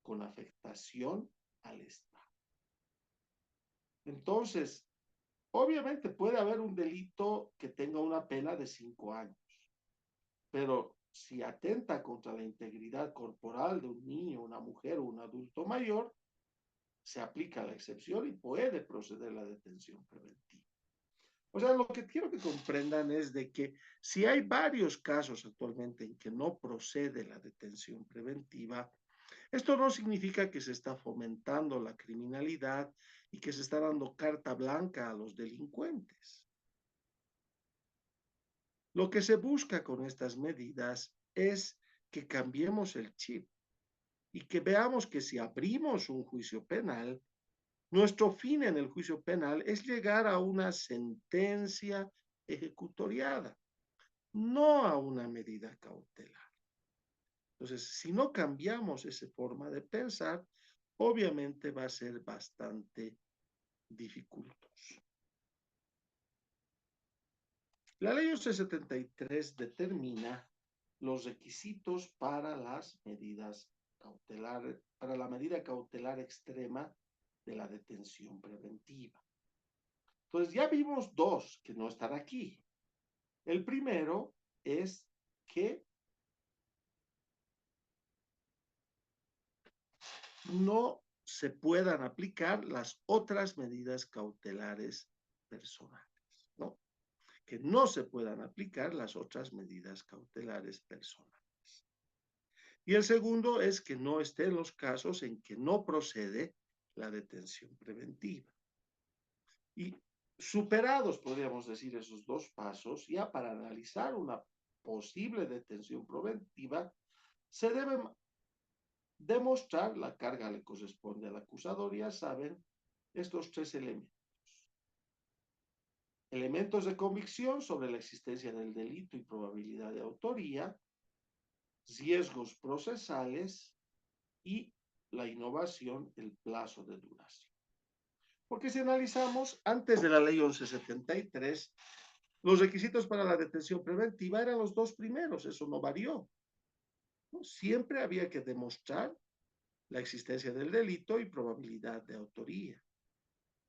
con afectación al Estado. Entonces, obviamente puede haber un delito que tenga una pena de 5 años, pero si atenta contra la integridad corporal de un niño, una mujer o un adulto mayor, se aplica la excepción y puede proceder la detención preventiva. O sea, lo que quiero que comprendan es de que si hay varios casos actualmente en que no procede la detención preventiva, esto no significa que se está fomentando la criminalidad y que se está dando carta blanca a los delincuentes. Lo que se busca con estas medidas es que cambiemos el chip y que veamos que si abrimos un juicio penal, nuestro fin en el juicio penal es llegar a una sentencia ejecutoriada, no a una medida cautelar. Entonces, si no cambiamos esa forma de pensar, obviamente va a ser bastante dificultoso. La ley 1173 determina los requisitos para las medidas cautelares, para la medida cautelar extrema de la detención preventiva. Entonces, ya vimos dos que no están aquí. El primero es que no se puedan aplicar las otras medidas cautelares personales, ¿no? Que no se puedan aplicar las otras medidas cautelares personales. Y el segundo es que no estén los casos en que no procede la detención preventiva. Y superados, podríamos decir, esos dos pasos, ya para analizar una posible detención preventiva, se debe demostrar, la carga le corresponde al acusador, ya saben, estos tres elementos. Elementos de convicción sobre la existencia del delito y probabilidad de autoría, riesgos procesales y la innovación, el plazo de duración. Porque si analizamos, antes de la ley 1173, los requisitos para la detención preventiva eran los dos primeros, eso no varió, ¿no? Siempre había que demostrar la existencia del delito y probabilidad de autoría.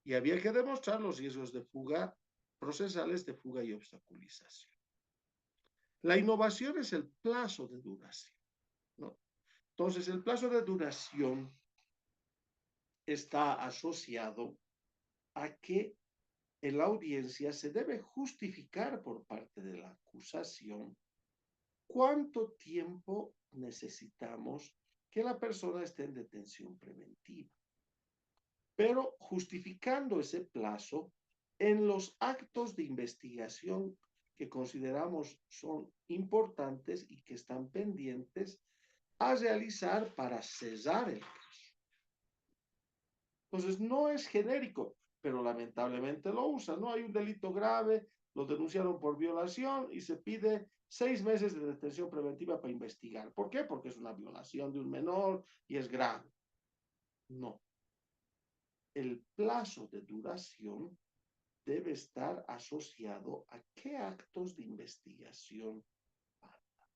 Y había que demostrar los riesgos de fuga procesales, de fuga y obstaculización. La innovación es el plazo de duración, ¿no? Entonces, el plazo de duración está asociado a que en la audiencia se debe justificar por parte de la acusación cuánto tiempo necesitamos que la persona esté en detención preventiva, pero justificando ese plazo en los actos de investigación que consideramos son importantes y que están pendientes a realizar para cesar el caso. Entonces, no es genérico, pero lamentablemente lo usa, ¿no? Hay un delito grave, lo denunciaron por violación y se pide 6 meses de detención preventiva para investigar. ¿Por qué? Porque es una violación de un menor y es grave. No. El plazo de duración debe estar asociado a qué actos de investigación faltan.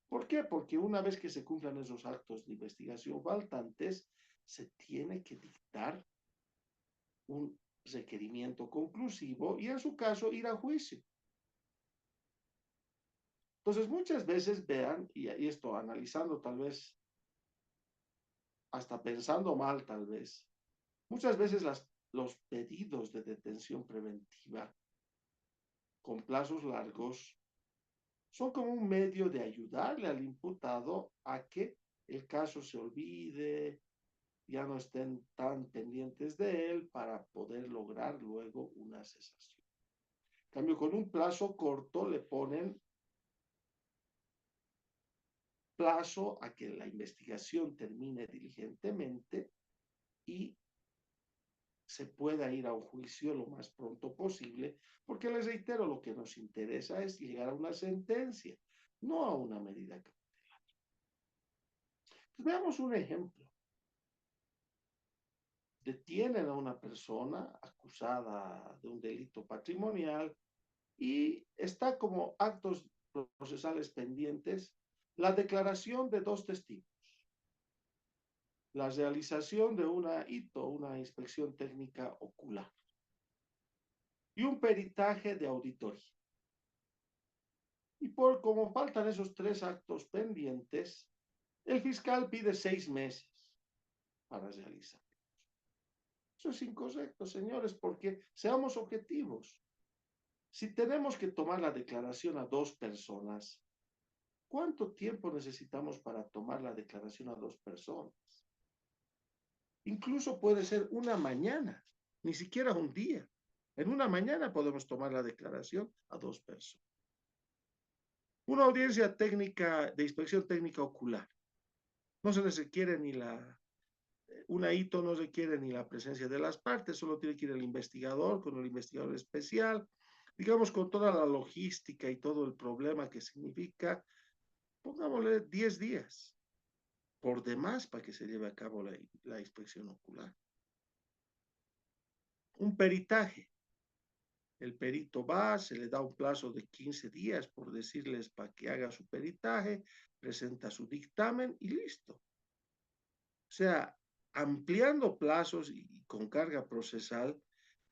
¿Por qué? Porque una vez que se cumplan esos actos de investigación faltantes, se tiene que dictar un requerimiento conclusivo y en su caso ir a juicio. Entonces muchas veces vean, y esto analizando tal vez, hasta pensando mal tal vez, muchas veces los pedidos de detención preventiva con plazos largos son como un medio de ayudarle al imputado a que el caso se olvide, ya no estén tan pendientes de él para poder lograr luego una cesación. En cambio, con un plazo corto le ponen plazo a que la investigación termine diligentemente y se pueda ir a un juicio lo más pronto posible, porque les reitero, lo que nos interesa es llegar a una sentencia, no a una medida cautelar. Veamos un ejemplo. Detienen a una persona acusada de un delito patrimonial y está como actos procesales pendientes la declaración de dos testigos, la realización de una ITO, una inspección técnica ocular, y un peritaje de auditoría. Y por como faltan esos tres actos pendientes, el fiscal pide 6 meses para realizar. Eso es incorrecto, señores, porque seamos objetivos. Si tenemos que tomar la declaración a dos personas, ¿cuánto tiempo necesitamos para tomar la declaración a dos personas? Incluso puede ser una mañana, ni siquiera un día. En una mañana podemos tomar la declaración a dos personas. Una audiencia técnica de inspección técnica ocular. No se les requiere ni una hito no requiere ni la presencia de las partes, solo tiene que ir el investigador con el investigador especial, digamos con toda la logística y todo el problema que significa, pongámosle 10 días por demás para que se lleve a cabo la inspección ocular. Un peritaje. El perito va, se le da un plazo de 15 días, por decirles, para que haga su peritaje, presenta su dictamen y listo. O sea, ampliando plazos y con carga procesal,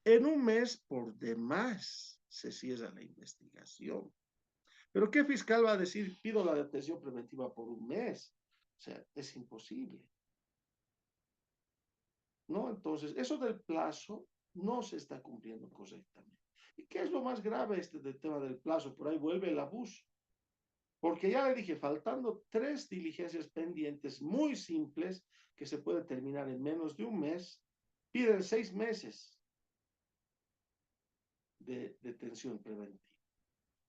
en un mes por demás se cierra la investigación. Pero ¿qué fiscal va a decir, pido la detención preventiva por un mes? O sea, es imposible. ¿No? Entonces, eso del plazo no se está cumpliendo correctamente. ¿Y qué es lo más grave del tema del plazo? Por ahí vuelve el abuso. Porque ya le dije, faltando 3 diligencias pendientes muy simples que se puede terminar en menos de un mes, piden 6 meses de detención preventiva.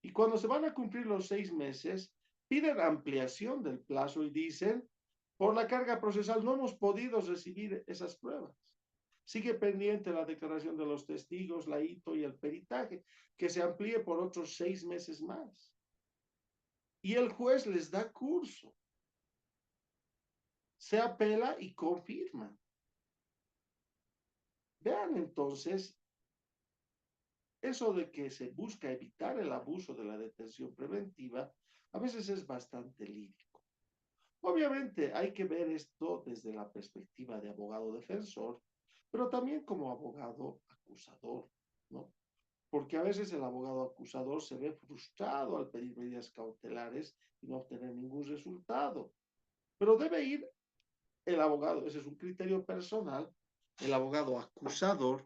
Y cuando se van a cumplir los 6 meses, piden ampliación del plazo y dicen, por la carga procesal no hemos podido recibir esas pruebas. Sigue pendiente la declaración de los testigos, la hito y el peritaje, que se amplíe por otros 6 meses más. Y el juez les da curso. Se apela y confirma. Vean entonces, eso de que se busca evitar el abuso de la detención preventiva, a veces es bastante lírico. Obviamente hay que ver esto desde la perspectiva de abogado defensor, pero también como abogado acusador, ¿no? Porque a veces el abogado acusador se ve frustrado al pedir medidas cautelares y no obtener ningún resultado. Pero debe ir el abogado, ese es un criterio personal, el abogado acusador,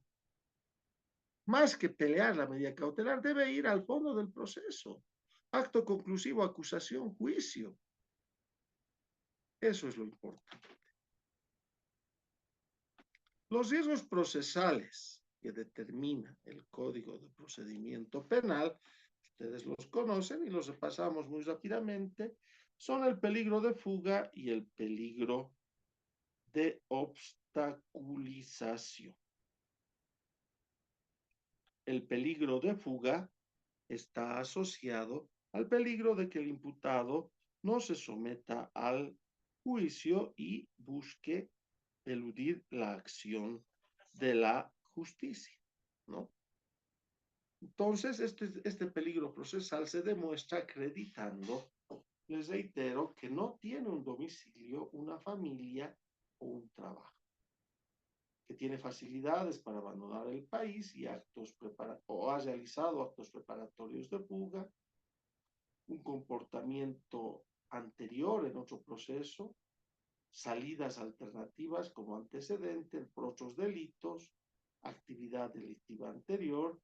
más que pelear la medida cautelar, debe ir al fondo del proceso. Acto conclusivo, acusación, juicio. Eso es lo importante. Los riesgos procesales que determina el Código de Procedimiento Penal, ustedes los conocen y los repasamos muy rápidamente, son el peligro de fuga y el peligro de obstaculización. El peligro de fuga está asociado al peligro de que el imputado no se someta al juicio y busque eludir la acción de la justicia, ¿no? Entonces, este peligro procesal se demuestra acreditando, les reitero, que no tiene un domicilio, una familia o un trabajo, que tiene facilidades para abandonar el país y o ha realizado actos preparatorios de fuga, un comportamiento anterior en otro proceso, salidas alternativas como antecedente por otros delitos, actividad delictiva anterior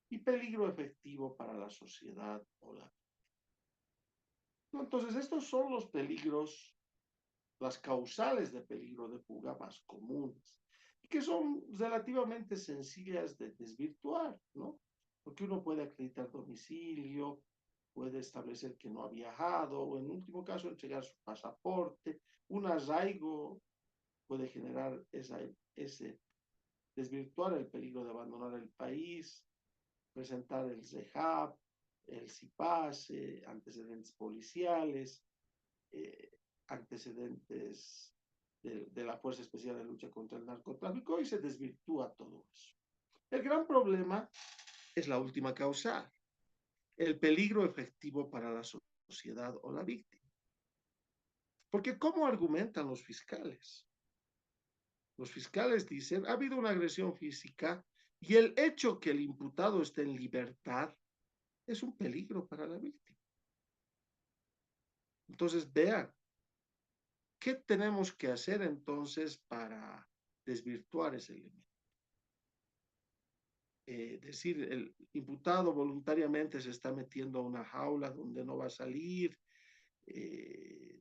y peligro efectivo para la sociedad o la. Entonces, estos son los peligros, las causales de peligro de fuga más comunes, y que son relativamente sencillas de desvirtuar, ¿no? Porque uno puede acreditar domicilio, puede establecer que no ha viajado, o en último caso entregar su pasaporte, un arraigo puede generar ese desvirtuar el peligro de abandonar el país, presentar el ZEHAP, el CIPAS, antecedentes policiales, eh, antecedentes la Fuerza Especial de Lucha contra el Narcotráfico, y se desvirtúa todo eso. El gran problema es la última causal, el peligro efectivo para la sociedad o la víctima. Porque ¿cómo argumentan los fiscales? Los fiscales dicen, ha habido una agresión física y el hecho que el imputado esté en libertad es un peligro para la víctima. Entonces, vean, ¿qué tenemos que hacer entonces para desvirtuar ese elemento? Decir, el imputado voluntariamente se está metiendo a una jaula donde no va a salir,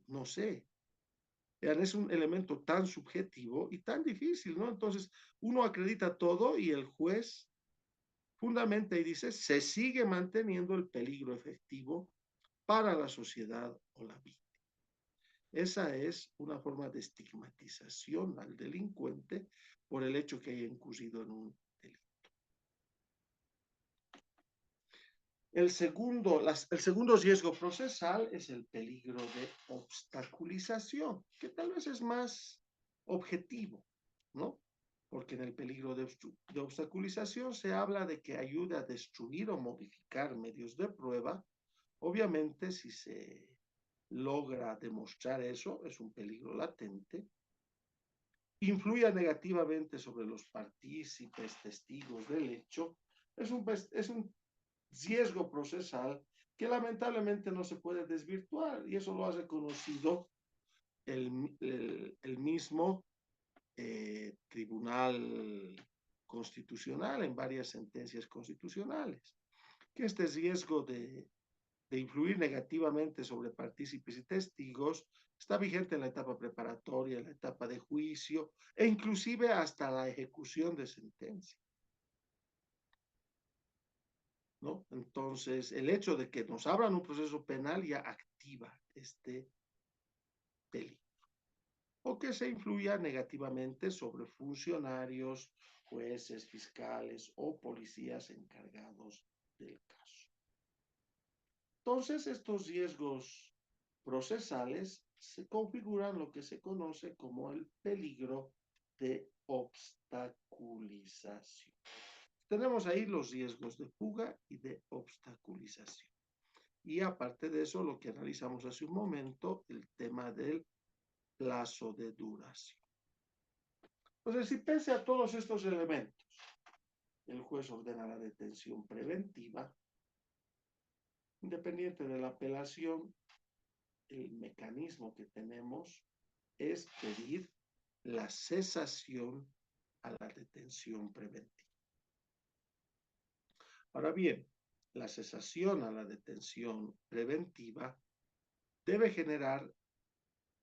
no sé. Vean, es un elemento tan subjetivo y tan difícil, ¿no? Entonces, uno acredita todo y el juez fundamenta y dice, se sigue manteniendo el peligro efectivo para la sociedad o la vida. Esa es una forma de estigmatización al delincuente por el hecho que haya incurrido en un delito. El segundo riesgo procesal es el peligro de obstaculización, que tal vez es más objetivo, ¿no? Porque en el peligro de obstaculización se habla de que ayuda a destruir o modificar medios de prueba. Obviamente, si se logra demostrar eso, es un peligro latente. Influya negativamente sobre los partícipes, testigos del hecho, es un riesgo procesal que lamentablemente no se puede desvirtuar, y eso lo ha reconocido el mismo Tribunal Constitucional en varias sentencias constitucionales, que este riesgo de influir negativamente sobre partícipes y testigos está vigente en la etapa preparatoria, en la etapa de juicio e inclusive hasta la ejecución de sentencia, ¿no? Entonces, el hecho de que nos abran un proceso penal ya activa este peligro. O que se influya negativamente sobre funcionarios, jueces, fiscales o policías encargados del caso. Entonces, estos riesgos procesales se configuran lo que se conoce como el peligro de obstaculización. Tenemos ahí los riesgos de fuga y de obstaculización. Y aparte de eso, lo que analizamos hace un momento, el tema del plazo de duración. Entonces, si pese a todos estos elementos, el juez ordena la detención preventiva, independiente de la apelación, el mecanismo que tenemos es pedir la cesación a la detención preventiva. Ahora bien, la cesación a la detención preventiva debe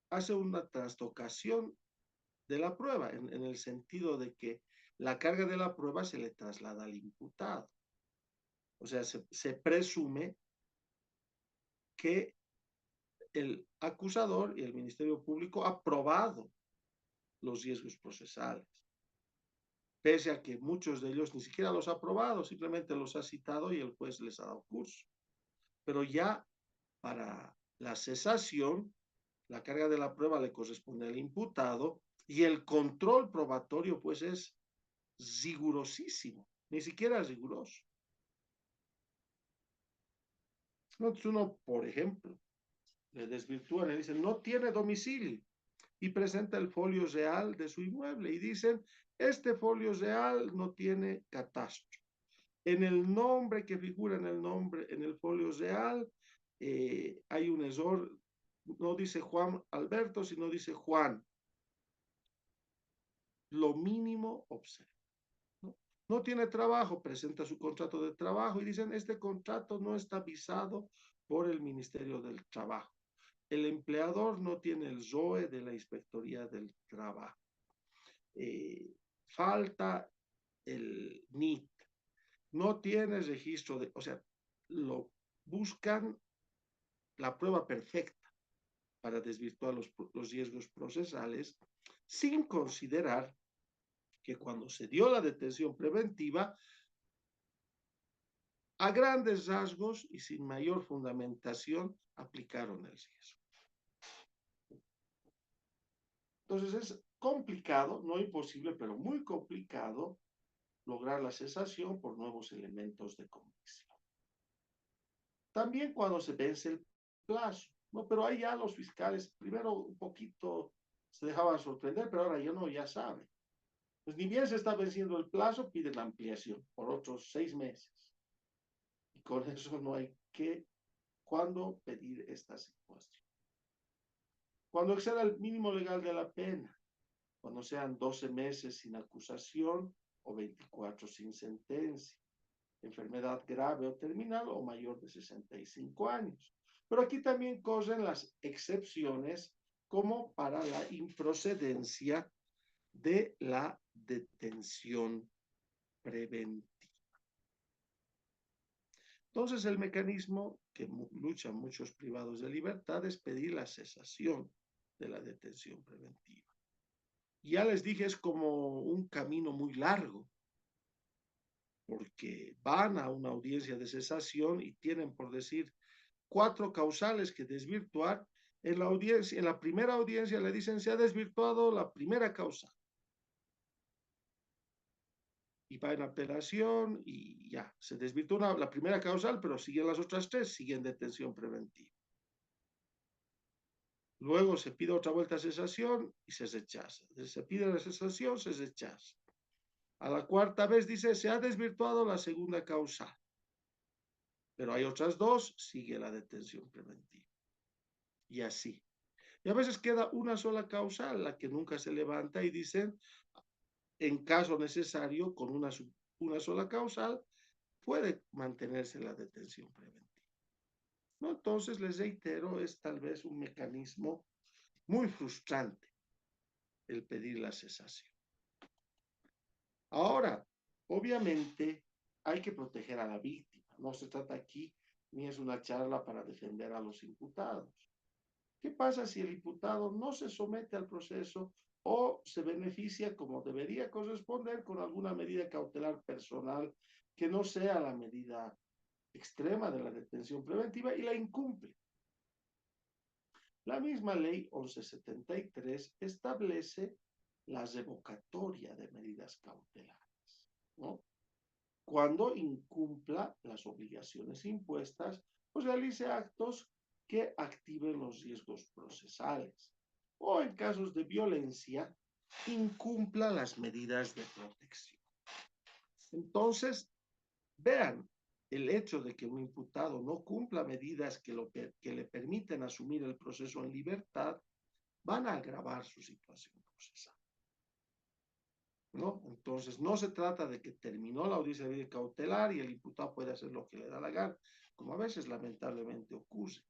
hace una trastocación de la prueba, en el sentido de que la carga de la prueba se le traslada al imputado. O sea, se presume que el acusador y el Ministerio Público ha probado los riesgos procesales, pese a que muchos de ellos ni siquiera los ha probado, simplemente los ha citado y el juez les ha dado curso. Pero ya para la cesación, la carga de la prueba le corresponde al imputado y el control probatorio pues es rigurosísimo, ni siquiera riguroso. Entonces uno, por ejemplo, le desvirtúan, le dicen, no tiene domicilio, y presenta el folio real de su inmueble y dicen, este folio real no tiene catastro. En el nombre que figura en el folio real, hay un error, no dice Juan Alberto, sino dice Juan. Lo mínimo observa. ¿No? No tiene trabajo, presenta su contrato de trabajo y dicen, este contrato no está visado por el Ministerio del Trabajo. El empleador no tiene el ROE de la Inspectoría del Trabajo. Falta el NIT. No tiene registro de, o sea, lo buscan la prueba perfecta para desvirtuar los riesgos procesales sin considerar que cuando se dio la detención preventiva, a grandes rasgos y sin mayor fundamentación, aplicaron el riesgo. Entonces es complicado, no imposible, pero muy complicado lograr la cesación por nuevos elementos de convicción. También cuando se vence el plazo, ¿no? Pero ahí ya los fiscales, primero un poquito se dejaban sorprender, pero ahora ya no, ya saben. Pues ni bien se está venciendo el plazo, piden la ampliación por otros 6 meses. Y con eso no hay que, ¿cuándo pedir esta situación? Cuando exceda el mínimo legal de la pena, cuando sean 12 meses sin acusación o 24 sin sentencia, enfermedad grave o terminal o mayor de 65 años. Pero aquí también corren las excepciones como para la improcedencia de la detención preventiva. Entonces, el mecanismo que luchan muchos privados de libertad es pedir la cesación de la detención preventiva. Ya les dije, es como un camino muy largo, porque van a una audiencia de cesación y tienen, por decir, 4 causales que desvirtuar. En la audiencia, en la primera audiencia le dicen se ha desvirtuado la primera causa. Y va en apelación y ya, se desvirtúa la primera causal, pero siguen las otras 3, siguen detención preventiva. Luego se pide otra vuelta a cesación y se rechaza. Se pide la cesación, se rechaza. A la cuarta vez dice, se ha desvirtuado la segunda causal. Pero hay otras 2, sigue la detención preventiva. Y así. Y a veces queda una sola causal, la que nunca se levanta, y dicen, en caso necesario, con una sola causal, puede mantenerse la detención preventiva. ¿No? Entonces, les reitero, es tal vez un mecanismo muy frustrante el pedir la cesación. Ahora, obviamente, hay que proteger a la víctima. No se trata aquí ni es una charla para defender a los imputados. ¿Qué pasa si el imputado no se somete al proceso o se beneficia como debería corresponder con alguna medida cautelar personal que no sea la medida extrema de la detención preventiva y la incumple? La misma ley 1173 establece la revocatoria de medidas cautelares, ¿no? Cuando incumpla las obligaciones impuestas, pues realice actos que activen los riesgos procesales o en casos de violencia, incumpla las medidas de protección. Entonces, vean, el hecho de que un imputado no cumpla medidas que le permiten asumir el proceso en libertad van a agravar su situación procesal, ¿no? Entonces, no se trata de que terminó la audiencia de cautelar y el imputado puede hacer lo que le da la gana, como a veces lamentablemente ocurre.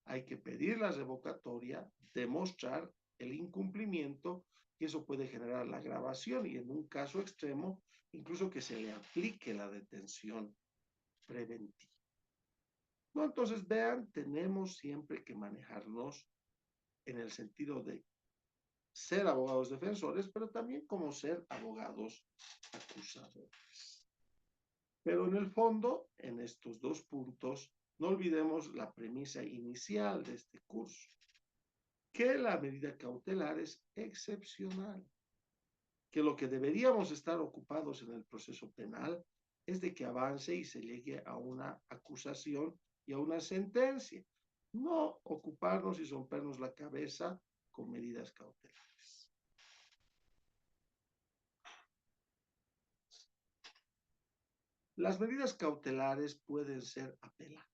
Hay que pedir la revocatoria, demostrar el incumplimiento, y eso puede generar la agravación y en un caso extremo, incluso que se le aplique la detención preventiva. ¿No? Entonces, vean, tenemos siempre que manejarnos en el sentido de ser abogados defensores, pero también como ser abogados acusadores. Pero en el fondo, en estos 2 puntos, no olvidemos la premisa inicial de este curso, que la medida cautelar es excepcional, que lo que deberíamos estar ocupados en el proceso penal es de que avance y se llegue a una acusación y a una sentencia, no ocuparnos y rompernos la cabeza con medidas cautelares. Las medidas cautelares pueden ser apeladas.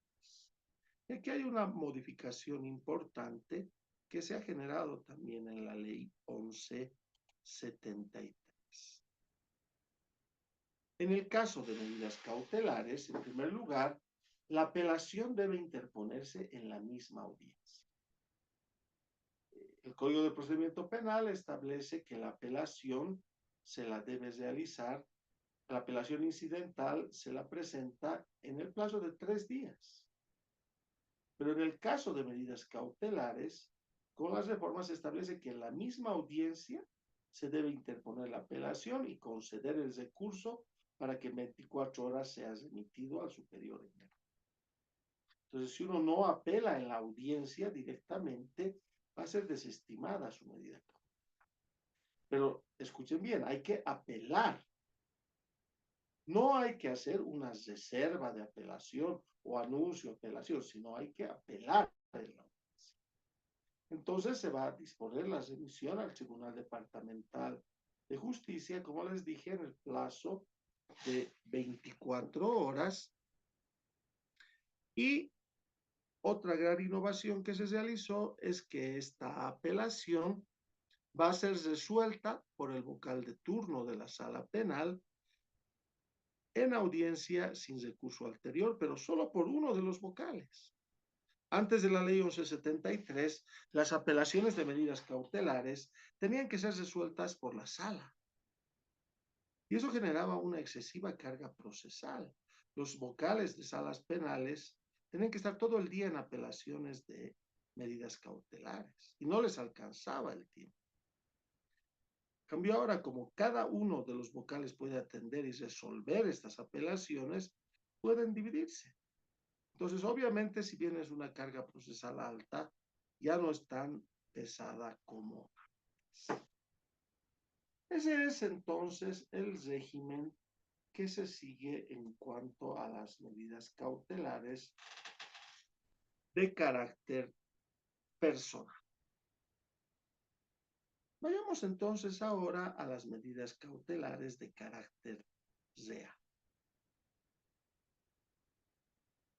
Y aquí hay una modificación importante que se ha generado también en la ley 1173. En el caso de medidas cautelares, en primer lugar, la apelación debe interponerse en la misma audiencia. El Código de Procedimiento Penal establece que la apelación se la debe realizar, la apelación incidental se la presenta en el plazo de 3 días. Pero en el caso de medidas cautelares, con las reformas se establece que en la misma audiencia se debe interponer la apelación y conceder el recurso para que en 24 horas sea remitido al superior en grado. Entonces, si uno no apela en la audiencia directamente, va a ser desestimada su medida cautelar. Pero escuchen bien, hay que apelar. No hay que hacer una reserva de apelación o anuncio de apelación, sino hay que apelar en la audiencia. Entonces se va a disponer la remisión al Tribunal Departamental de Justicia, como les dije, en el plazo de 24 horas. Y otra gran innovación que se realizó es que esta apelación va a ser resuelta por el vocal de turno de la sala penal en audiencia sin recurso ulterior, pero solo por uno de los vocales. Antes de la ley 1173, las apelaciones de medidas cautelares tenían que ser resueltas por la sala. Y eso generaba una excesiva carga procesal. Los vocales de salas penales tenían que estar todo el día en apelaciones de medidas cautelares y no les alcanzaba el tiempo. Cambió ahora, como cada uno de los vocales puede atender y resolver estas apelaciones, pueden dividirse. Entonces, obviamente, si bien es una carga procesal alta, ya no es tan pesada como antes. Ese es entonces el régimen que se sigue en cuanto a las medidas cautelares de carácter personal. Vayamos entonces ahora a las medidas cautelares de carácter real.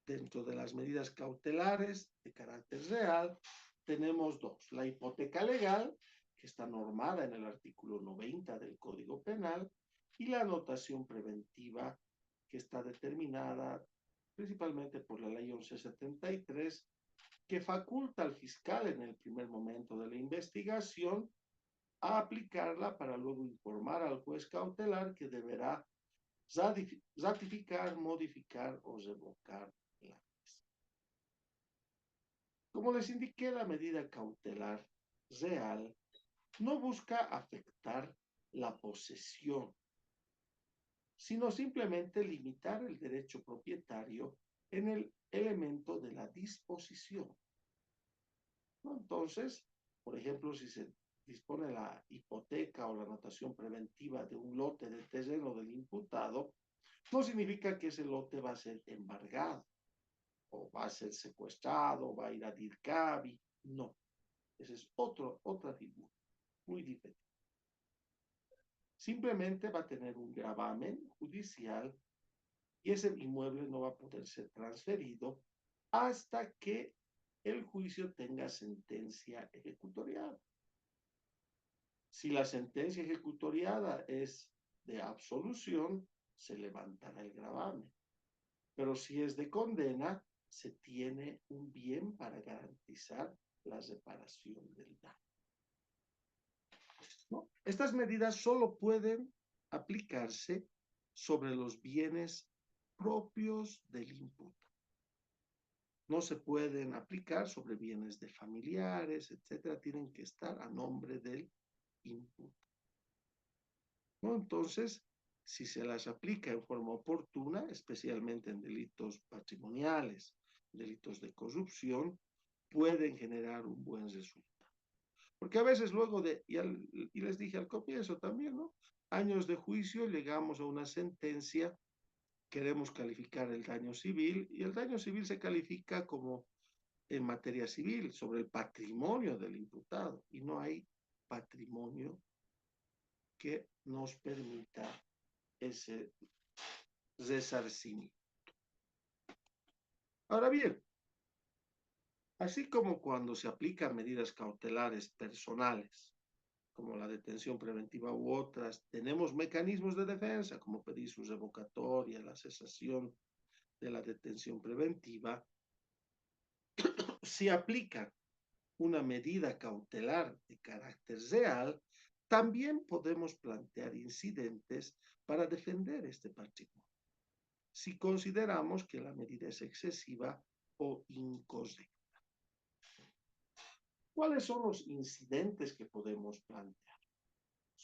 Dentro de las medidas cautelares de carácter real, tenemos dos. La hipoteca legal, que está normada en el artículo 90 del Código Penal, y la anotación preventiva, que está determinada principalmente por la ley 1173, que faculta al fiscal en el primer momento de la investigación a aplicarla para luego informar al juez cautelar que deberá ratificar, modificar o revocar la. Como les indiqué, la medida cautelar real no busca afectar la posesión, sino simplemente limitar el derecho propietario en el elemento de la disposición, ¿no? Entonces, por ejemplo, si se dispone la hipoteca o la anotación preventiva de un lote de terreno del imputado, no significa que ese lote va a ser embargado, o va a ser secuestrado, o va a ir a DIRCABI, no. Esa es otra figura, muy diferente. Simplemente va a tener un gravamen judicial y ese inmueble no va a poder ser transferido hasta que el juicio tenga sentencia ejecutoriada. Si la sentencia ejecutoriada es de absolución, se levantará el gravamen. Pero si es de condena, se tiene un bien para garantizar la reparación del daño, ¿no? Estas medidas solo pueden aplicarse sobre los bienes propios del imputado. No se pueden aplicar sobre bienes de familiares, etcétera. Tienen que estar a nombre del imputado, ¿no? Entonces, si se las aplica en forma oportuna, especialmente en delitos patrimoniales, delitos de corrupción, pueden generar un buen resultado. Porque a veces luego y les dije al comienzo también, ¿no? Años de juicio, llegamos a una sentencia, queremos calificar el daño civil y el daño civil se califica como en materia civil sobre el patrimonio del imputado y no hay patrimonio que nos permita ese resarcimiento. Ahora bien, así como cuando se aplican medidas cautelares personales, como la detención preventiva u otras, tenemos mecanismos de defensa, como pedir su revocatoria, la cesación de la detención preventiva. Si aplica una medida cautelar de carácter real, también podemos plantear incidentes para defender este patrimonio, si consideramos que la medida es excesiva o incorrecta. ¿Cuáles son los incidentes que podemos plantear?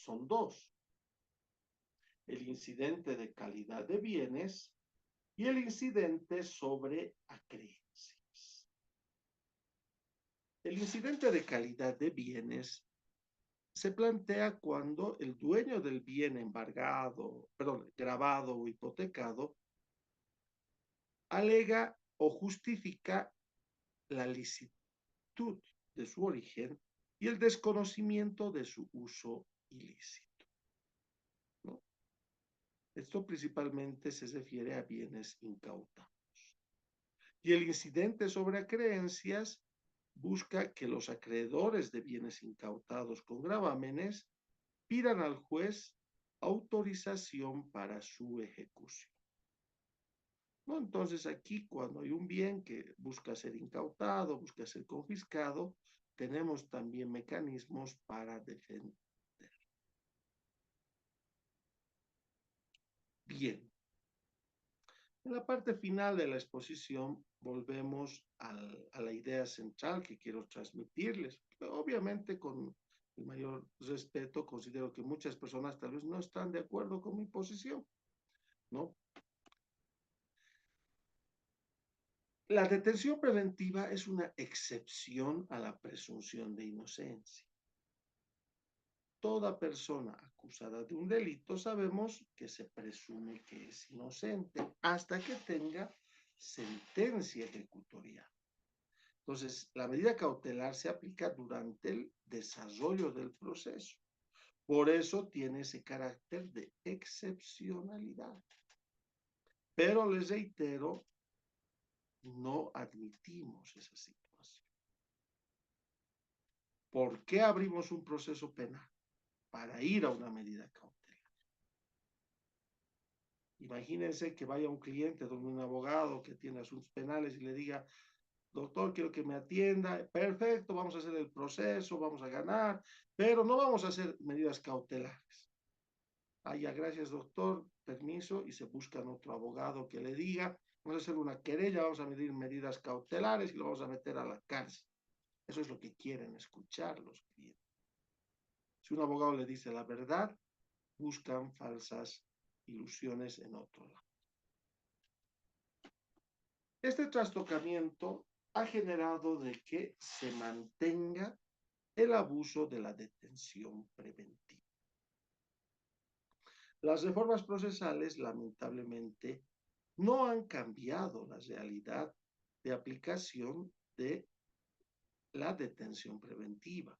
son dos: el incidente de calidad de bienes y el incidente sobre acreencias. El incidente de calidad de bienes se plantea cuando el dueño del bien embargado, perdón, grabado o hipotecado alega o justifica la licitud de su origen y el desconocimiento de su uso ilícito, ¿no? Esto principalmente se refiere a bienes incautados. Y el incidente sobre acreencias busca que los acreedores de bienes incautados con gravámenes pidan al juez autorización para su ejecución, ¿no? Entonces aquí, cuando hay un bien que busca ser incautado, busca ser confiscado, tenemos también mecanismos para defender. Bien, en la parte final de la exposición volvemos a la idea central que quiero transmitirles. Obviamente, con el mayor respeto, considero que muchas personas tal vez no están de acuerdo con mi posición, ¿no? La detención preventiva es una excepción a la presunción de inocencia. Toda persona acusada de un delito sabemos que se presume que es inocente hasta que tenga sentencia ejecutorial. Entonces, la medida cautelar se aplica durante el desarrollo del proceso. Por eso tiene ese carácter de excepcionalidad. Pero les reitero, no admitimos esa situación. ¿Por qué abrimos un proceso penal? Para ir a una medida cautelar. Imagínense que vaya un cliente donde un abogado que tiene asuntos penales y le diga: doctor, quiero que me atienda, perfecto, vamos a hacer el proceso, vamos a ganar, pero no vamos a hacer medidas cautelares. Ah, ya, gracias, doctor, permiso, y se buscan otro abogado que le diga: vamos a hacer una querella, vamos a medir medidas cautelares y lo vamos a meter a la cárcel. Eso es lo que quieren escuchar los clientes. Si un abogado le dice la verdad, buscan falsas ilusiones en otro lado. Este trastocamiento ha generado de que se mantenga el abuso de la detención preventiva. Las reformas procesales, lamentablemente, no han cambiado la realidad de aplicación de la detención preventiva.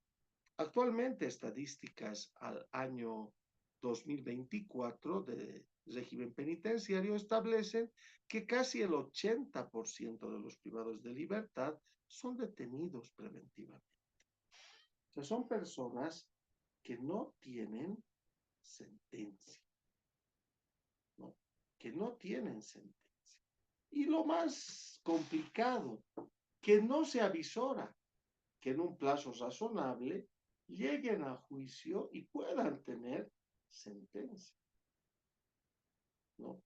Actualmente, estadísticas al año 2024 de régimen penitenciario establecen que casi el 80% de los privados de libertad son detenidos preventivamente. O sea, son personas que no tienen sentencia, ¿no? Que no tienen sentencia. Y lo más complicado, que no se avisora que en un plazo razonable lleguen a juicio y puedan tener sentencia, ¿no?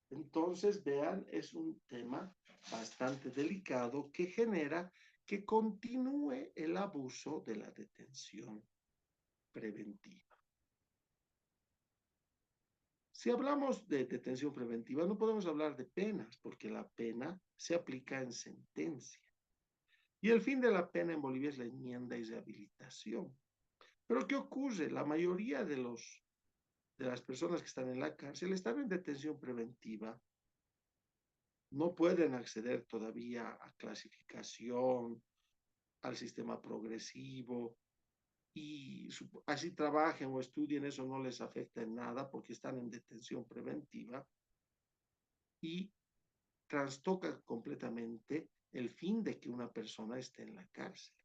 Entonces, vean, es un tema bastante delicado que genera que continúe el abuso de la detención preventiva. Si hablamos de detención preventiva, no podemos hablar de penas, porque la pena se aplica en sentencia. Y el fin de la pena en Bolivia es la enmienda y rehabilitación. Pero ¿qué ocurre? La mayoría de las personas que están en la cárcel están en detención preventiva, no pueden acceder todavía a clasificación, al sistema progresivo, y así trabajen o estudien, eso no les afecta en nada porque están en detención preventiva y trastoca completamente el fin de que una persona esté en la cárcel,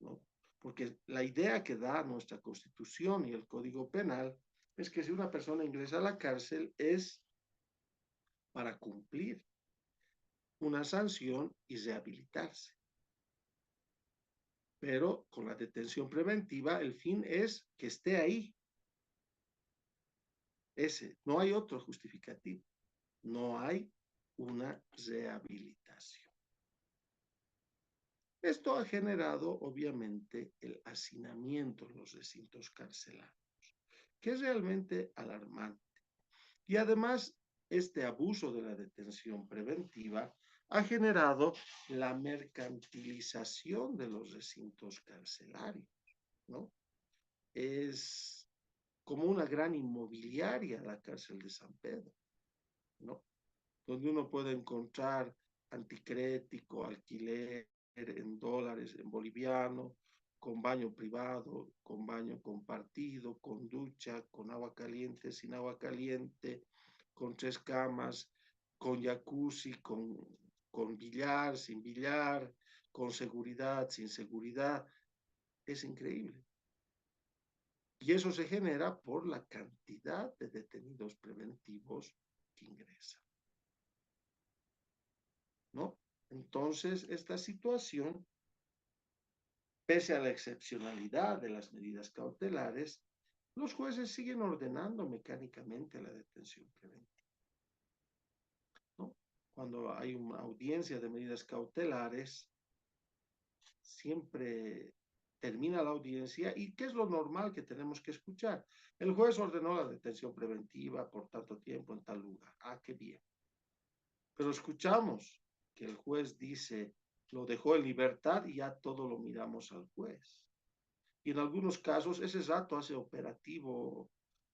¿no? Porque la idea que da nuestra Constitución y el Código Penal es que si una persona ingresa a la cárcel es para cumplir una sanción y rehabilitarse. Pero con la detención preventiva el fin es que esté ahí. Ese, no hay otro justificativo. No hay una rehabilitación. Esto ha generado, obviamente, el hacinamiento en los recintos carcelarios, que es realmente alarmante. Y además, este abuso de la detención preventiva ha generado la mercantilización de los recintos carcelarios, ¿no? Es como una gran inmobiliaria la cárcel de San Pedro, ¿no? Donde uno puede encontrar anticrético, alquiler en dólares, en boliviano, con baño privado, con baño compartido, con ducha, con agua caliente, sin agua caliente, con 3 camas, con jacuzzi, con billar, sin billar, con seguridad, sin seguridad. Es increíble. Y eso se genera por la cantidad de detenidos preventivos que ingresan, ¿no? Entonces, esta situación, pese a la excepcionalidad de las medidas cautelares, los jueces siguen ordenando mecánicamente la detención preventiva, ¿no? Cuando hay una audiencia de medidas cautelares, siempre termina la audiencia y ¿qué es lo normal que tenemos que escuchar? El juez ordenó la detención preventiva por tanto tiempo en tal lugar. Ah, qué bien. Pero escuchamos que el juez dice, lo dejó en libertad y ya todo lo miramos al juez. Y en algunos casos ese rato hace operativo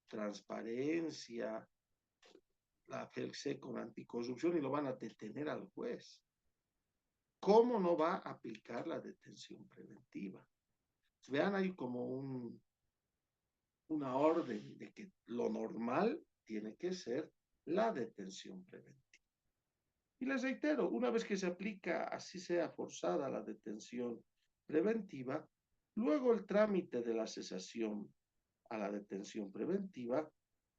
transparencia, la FELC con anticorrupción y lo van a detener al juez. ¿Cómo no va a aplicar la detención preventiva? Vean ahí como una orden de que lo normal tiene que ser la detención preventiva. Y les reitero, una vez que se aplica, así sea forzada, la detención preventiva, luego el trámite de la cesación a la detención preventiva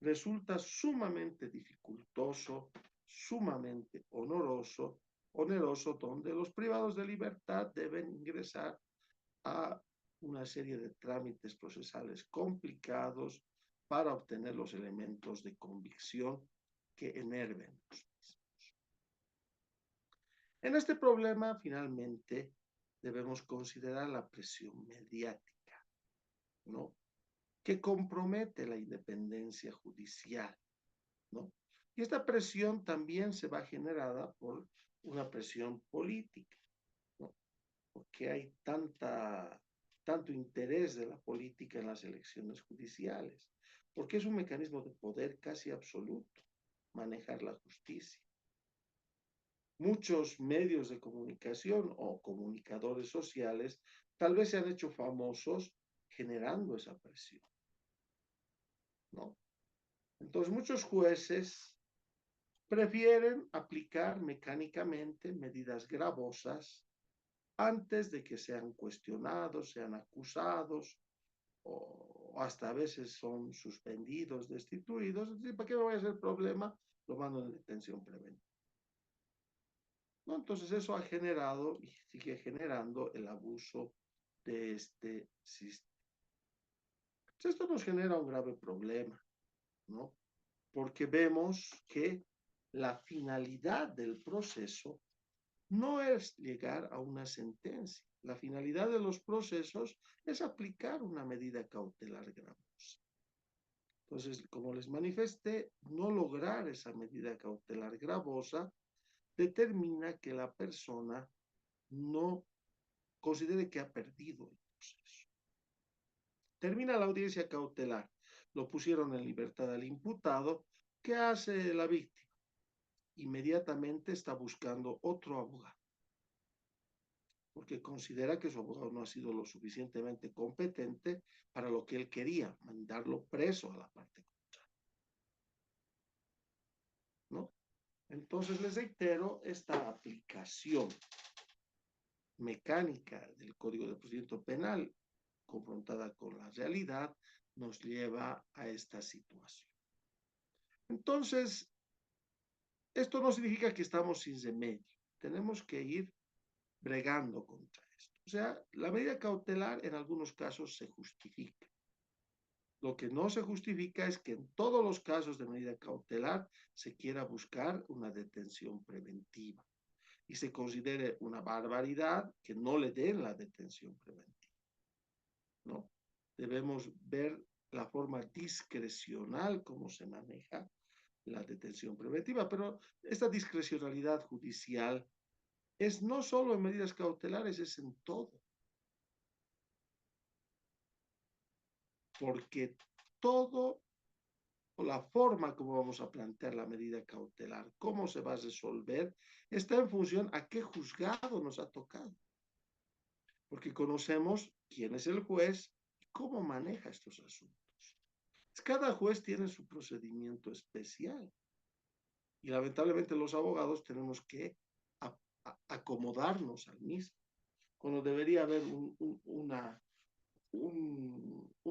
resulta sumamente dificultoso, sumamente oneroso, donde los privados de libertad deben ingresar a una serie de trámites procesales complicados para obtener los elementos de convicción que enerven. En este problema, finalmente, debemos considerar la presión mediática, ¿no? Que compromete la independencia judicial, ¿no? Y esta presión también se va generada por una presión política, ¿no? Porque hay tanto interés de la política en las elecciones judiciales, porque es un mecanismo de poder casi absoluto, manejar la justicia. Muchos medios de comunicación o comunicadores sociales tal vez se han hecho famosos generando esa presión, ¿no? Entonces muchos jueces prefieren aplicar mecánicamente medidas gravosas antes de que sean cuestionados, sean acusados o hasta a veces son suspendidos, destituidos. ¿Para qué me voy a hacer problema? Lo mando en detención preventiva, ¿no? Entonces eso ha generado y sigue generando el abuso de este sistema. Esto nos genera un grave problema, ¿no? Porque vemos que la finalidad del proceso no es llegar a una sentencia. La finalidad de los procesos es aplicar una medida cautelar gravosa. Entonces, como les manifesté, no lograr esa medida cautelar gravosa determina que la persona no considere que ha perdido el proceso. Termina la audiencia cautelar, lo pusieron en libertad al imputado. ¿Qué hace la víctima? Inmediatamente está buscando otro abogado, porque considera que su abogado no ha sido lo suficientemente competente para lo que él quería, mandarlo preso a la parte contraria, ¿no? Entonces les reitero, esta aplicación mecánica del Código de Procedimiento Penal confrontada con la realidad nos lleva a esta situación. Entonces, esto no significa que estamos sin remedio. Tenemos que ir bregando contra esto. O sea, la medida cautelar en algunos casos se justifica. Lo que no se justifica es que en todos los casos de medida cautelar se quiera buscar una detención preventiva. y se considere una barbaridad que no le den la detención preventiva, ¿no? Debemos ver la forma discrecional como se maneja la detención preventiva, pero esta discrecionalidad judicial es no solo en medidas cautelares, es en todo, porque todo o la forma como vamos a plantear la medida cautelar, cómo se va a resolver, está en función a qué juzgado nos ha tocado, porque conocemos quién es el juez y cómo maneja estos asuntos. Cada juez tiene su procedimiento especial y lamentablemente los abogados tenemos que acomodarnos al mismo, cuando debería haber un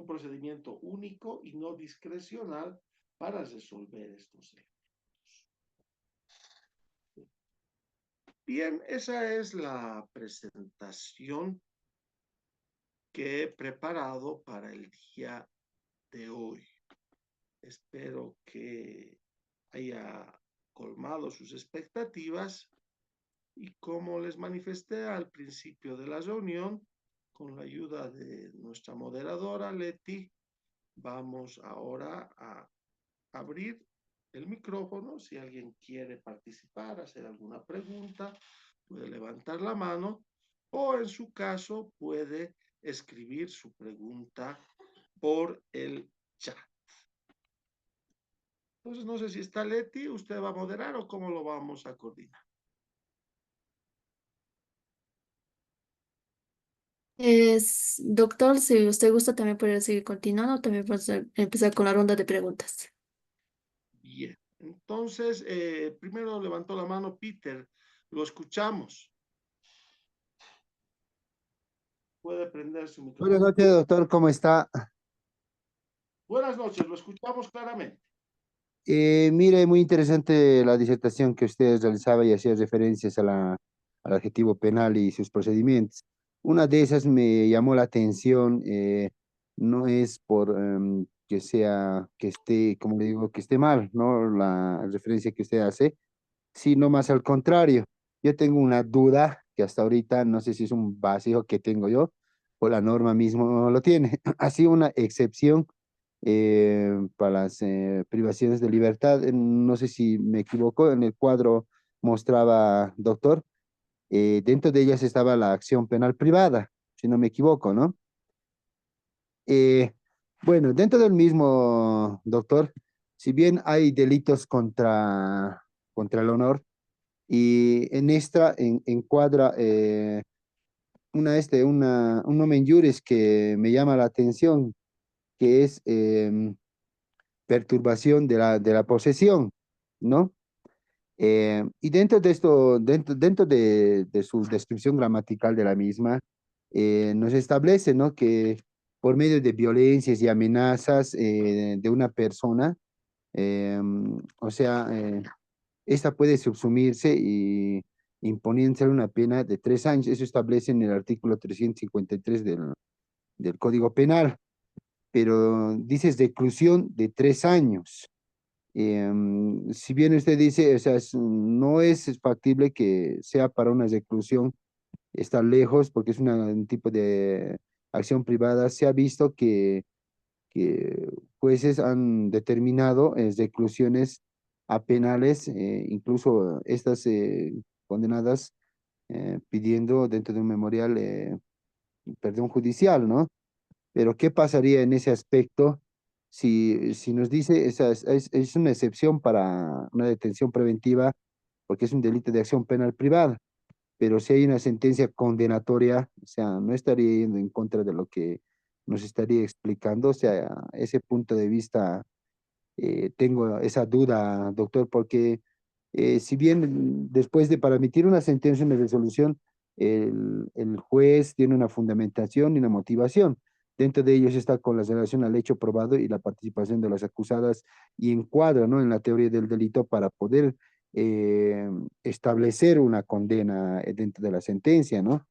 procedimiento único y no discrecional para resolver estos elementos. Bien, esa es la presentación que he preparado para el día de hoy. Espero que haya colmado sus expectativas y como les manifesté al principio de la reunión, con la ayuda de nuestra moderadora Leti, vamos ahora a abrir el micrófono. Si alguien quiere participar, hacer alguna pregunta, puede levantar la mano o en su caso puede escribir su pregunta por el chat. Entonces, no sé si está Leti, usted va a moderar o cómo lo vamos a coordinar. Doctor, si usted gusta, también puede seguir continuando, también podemos empezar con la ronda de preguntas. Bien, entonces, primero levantó la mano Peter, lo escuchamos. Puede prender su Buenas micrófono. noches, doctor, ¿cómo está? Buenas noches, lo escuchamos claramente. Mire, muy interesante la disertación que usted realizaba y hacía referencias a al adjetivo penal y sus procedimientos. Una de esas me llamó la atención, no es por que sea, que esté, como le digo, que esté mal, ¿no? La referencia que usted hace, sino más al contrario. Yo tengo una duda que hasta ahorita no sé si es un vacío que tengo yo o la norma mismo lo tiene. Ha sido una excepción para las privaciones de libertad. No sé si me equivoco, en el cuadro mostraba, doctor, dentro de ellas estaba la acción penal privada, si no me equivoco, ¿no? Eh, bueno, dentro del mismo, doctor, si bien hay delitos contra el honor, y en esta encuadra un nomen juris que me llama la atención, que es perturbación de la posesión, ¿no? Y dentro de esto, dentro de su descripción gramatical de la misma, nos establece, ¿no? Que por medio de violencias y amenazas de una persona, o sea, esta puede subsumirse y imponiéndose una pena de 3 años. Eso establece en el artículo 353 del Código Penal, pero dice reclusión de 3 años. Si bien usted dice, o sea, no es factible que sea para una reclusión, está lejos porque es un tipo de acción privada, se ha visto que jueces han determinado reclusiones a penales, incluso estas condenadas pidiendo dentro de un memorial perdón judicial, ¿no? Pero ¿qué pasaría en ese aspecto si nos dice, es una excepción para una detención preventiva porque es un delito de acción penal privada, pero si hay una sentencia condenatoria, o sea, no estaría yendo en contra de lo que nos estaría explicando, o sea, ese punto de vista tengo esa duda, doctor, porque si bien después de para emitir una sentencia, una resolución, el juez tiene una fundamentación y una motivación. Dentro de ellos está con la relación al hecho probado y la participación de las acusadas y encuadra, ¿no? En la teoría del delito para poder establecer una condena dentro de la sentencia, ¿no?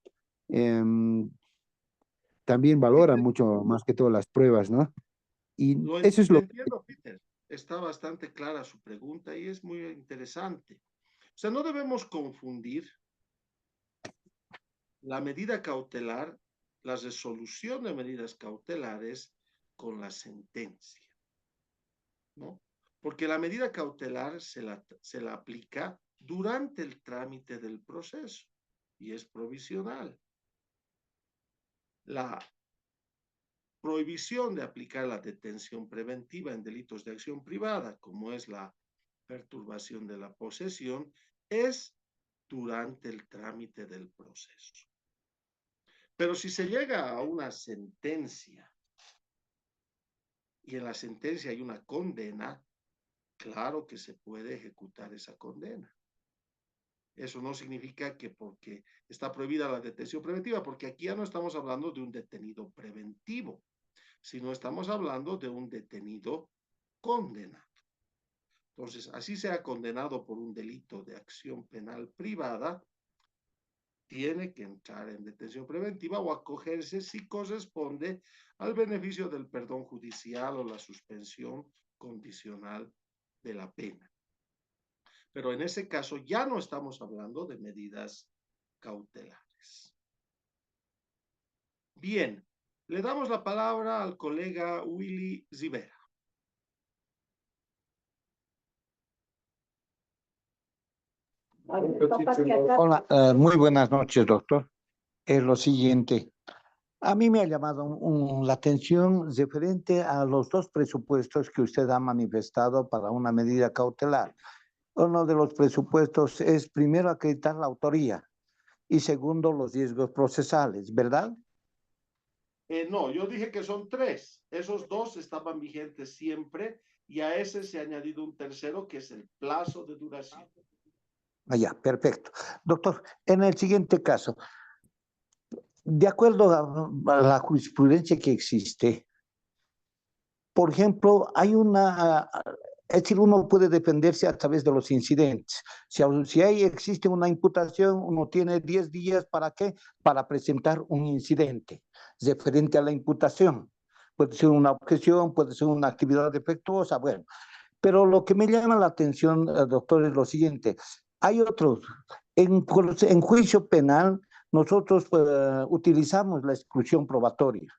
Em, También valora Peter, mucho más que todas las pruebas, ¿no? Y eso es lo lo entiendo, Peter. Está bastante clara su pregunta y es muy interesante. O sea, no debemos confundir. la medida cautelar, la resolución de medidas cautelares con la sentencia, ¿no? Porque la medida cautelar se la aplica durante el trámite del proceso y es provisional. La prohibición de aplicar la detención preventiva en delitos de acción privada, como es la perturbación de la posesión, es durante el trámite del proceso. Pero si se llega a una sentencia y en la sentencia hay una condena, claro que se puede ejecutar esa condena. Eso no significa que porque está prohibida la detención preventiva, porque aquí ya no estamos hablando de un detenido preventivo, sino estamos hablando de un detenido condenado. Entonces, así sea condenado por un delito de acción penal privada, tiene que entrar en detención preventiva o acogerse si corresponde al beneficio del perdón judicial o la suspensión condicional de la pena. Pero en ese caso ya no estamos hablando de medidas cautelares. Bien, le damos la palabra al colega Willy Rivera. Hola, muy buenas noches, doctor. Es lo siguiente. A mí me ha llamado la atención referente a los dos presupuestos que usted ha manifestado para una medida cautelar. Uno de los presupuestos es primero acreditar la autoría y segundo los riesgos procesales, ¿verdad? No, yo dije que son tres. Esos dos estaban vigentes siempre y a ese se ha añadido un tercero que es el plazo de duración. Ya, perfecto. Doctor, en el siguiente caso, de acuerdo a la jurisprudencia que existe, por ejemplo, hay es decir, uno puede defenderse a través de los incidentes. Si existe una imputación, uno tiene 10 días ¿para qué? Para presentar un incidente referente a la imputación. Puede ser una objeción, puede ser una actividad defectuosa, bueno. Pero lo que me llama la atención, doctor, es lo siguiente. Hay otros. En juicio penal, nosotros utilizamos la exclusión probatoria.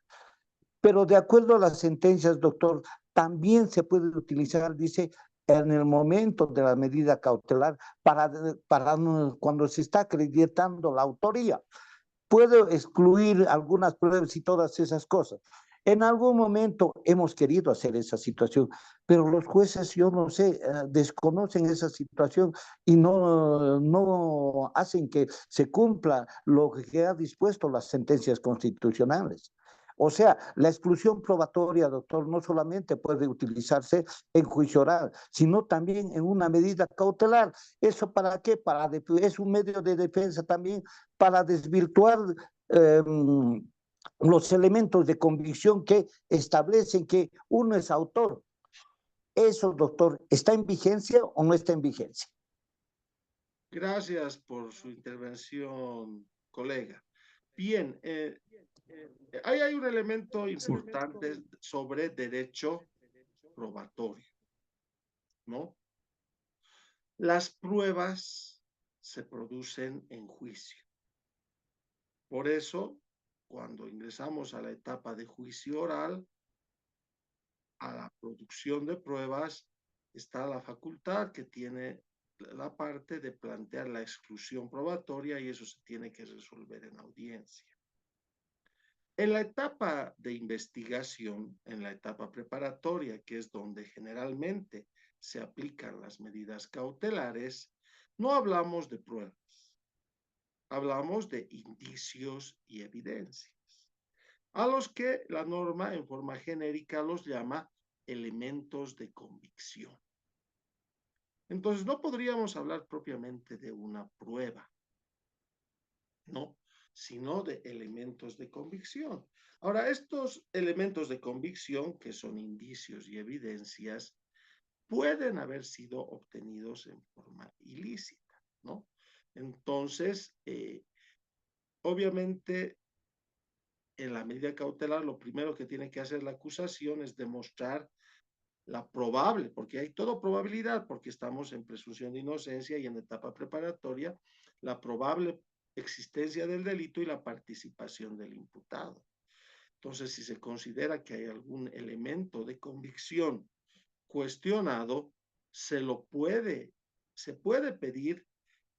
Pero de acuerdo a las sentencias, doctor, también se puede utilizar, dice, en el momento de la medida cautelar para cuando se está acreditando la autoría. Puede excluir algunas pruebas y todas esas cosas. En algún momento hemos querido hacer esa situación, pero los jueces, yo no sé, desconocen esa situación y no hacen que se cumpla lo que ha dispuesto las sentencias constitucionales. O sea, la exclusión probatoria, doctor, no solamente puede utilizarse en juicio oral, sino también en una medida cautelar. ¿Eso para qué? Es un medio de defensa también para desvirtuar eh, los elementos de convicción que establecen que uno es autor. ¿Eso, doctor, está en vigencia o no está en vigencia? Gracias por su intervención, colega. Bien, ahí hay un elemento importante sobre derecho probatorio, ¿no? Las pruebas se producen en juicio. Por eso, cuando ingresamos a la etapa de juicio oral, a la producción de pruebas, está la facultad que tiene la parte de plantear la exclusión probatoria y eso se tiene que resolver en audiencia. En la etapa de investigación, en la etapa preparatoria, que es donde generalmente se aplican las medidas cautelares, no hablamos de pruebas, hablamos de indicios y evidencias, a los que la norma en forma genérica los llama elementos de convicción. Entonces, no podríamos hablar propiamente de una prueba, no, sino de elementos de convicción. Ahora, estos elementos de convicción, que son indicios y evidencias, pueden haber sido obtenidos en forma ilícita, ¿no? Entonces, obviamente, en la medida cautelar, lo primero que tiene que hacer la acusación es demostrar la probable, porque hay toda probabilidad, porque estamos en presunción de inocencia y en etapa preparatoria, la probable existencia del delito y la participación del imputado. Entonces, si se considera que hay algún elemento de convicción cuestionado, se puede pedir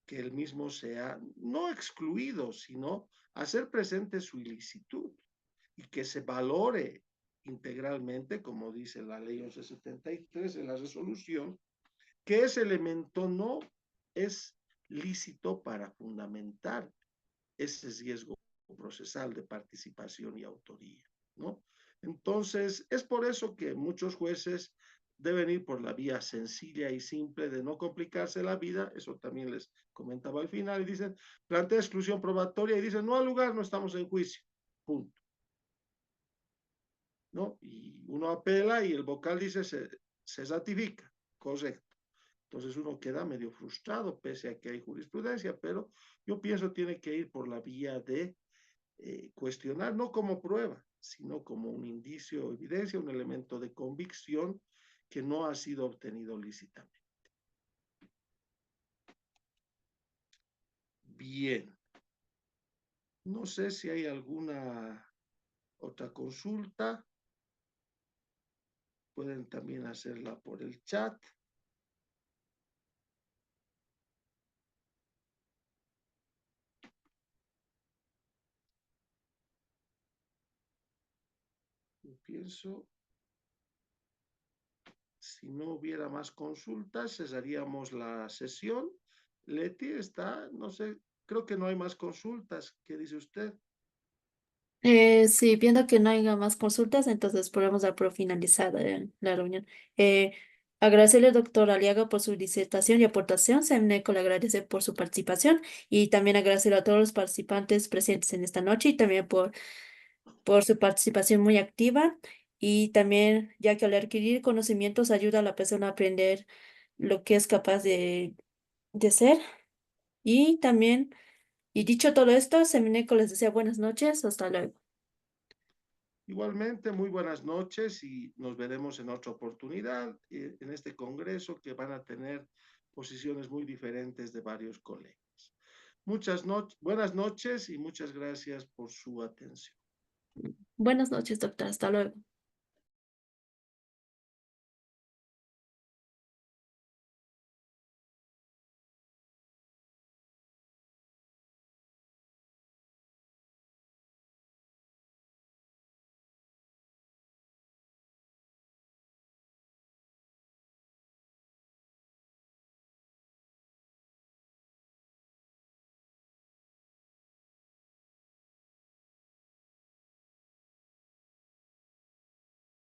que el mismo sea no excluido, sino hacer presente su ilicitud y que se valore integralmente, como dice la ley 1173 en la resolución, que ese elemento no es lícito para fundamentar ese riesgo procesal de participación y autoría, ¿no? Entonces, es por eso que muchos jueces deben ir por la vía sencilla y simple de no complicarse la vida, eso también les comentaba al final, y dicen, plantea exclusión probatoria y dicen, no al lugar, no estamos en juicio, punto. ¿No? Y uno apela y el vocal dice, se ratifica, correcto. Entonces uno queda medio frustrado, pese a que hay jurisprudencia, pero yo pienso tiene que ir por la vía de cuestionar, no como prueba, sino como un indicio, evidencia, un elemento de convicción que no ha sido obtenido lícitamente. Bien. No sé si hay alguna otra consulta. Pueden también hacerla por el chat. Yo pienso, si no hubiera más consultas, cesaríamos la sesión. Leti está, no sé, creo que no hay más consultas. ¿Qué dice usted? Sí, viendo que no haya más consultas, entonces podemos dar por finalizada la reunión. Eh, Agradecerle al doctor Aliaga por su disertación y aportación. SEMNECO le agradece por su participación y también agradecer a todos los participantes presentes en esta noche y también por su participación muy activa. Y también, ya que al adquirir conocimientos ayuda a la persona a aprender lo que es capaz de ser. Y también, y dicho todo esto, SEMNECO les desea buenas noches. Hasta luego. Igualmente, muy buenas noches y nos veremos en otra oportunidad en este congreso que van a tener posiciones muy diferentes de varios colegas. Buenas noches y muchas gracias por su atención. Buenas noches, doctor. Hasta luego.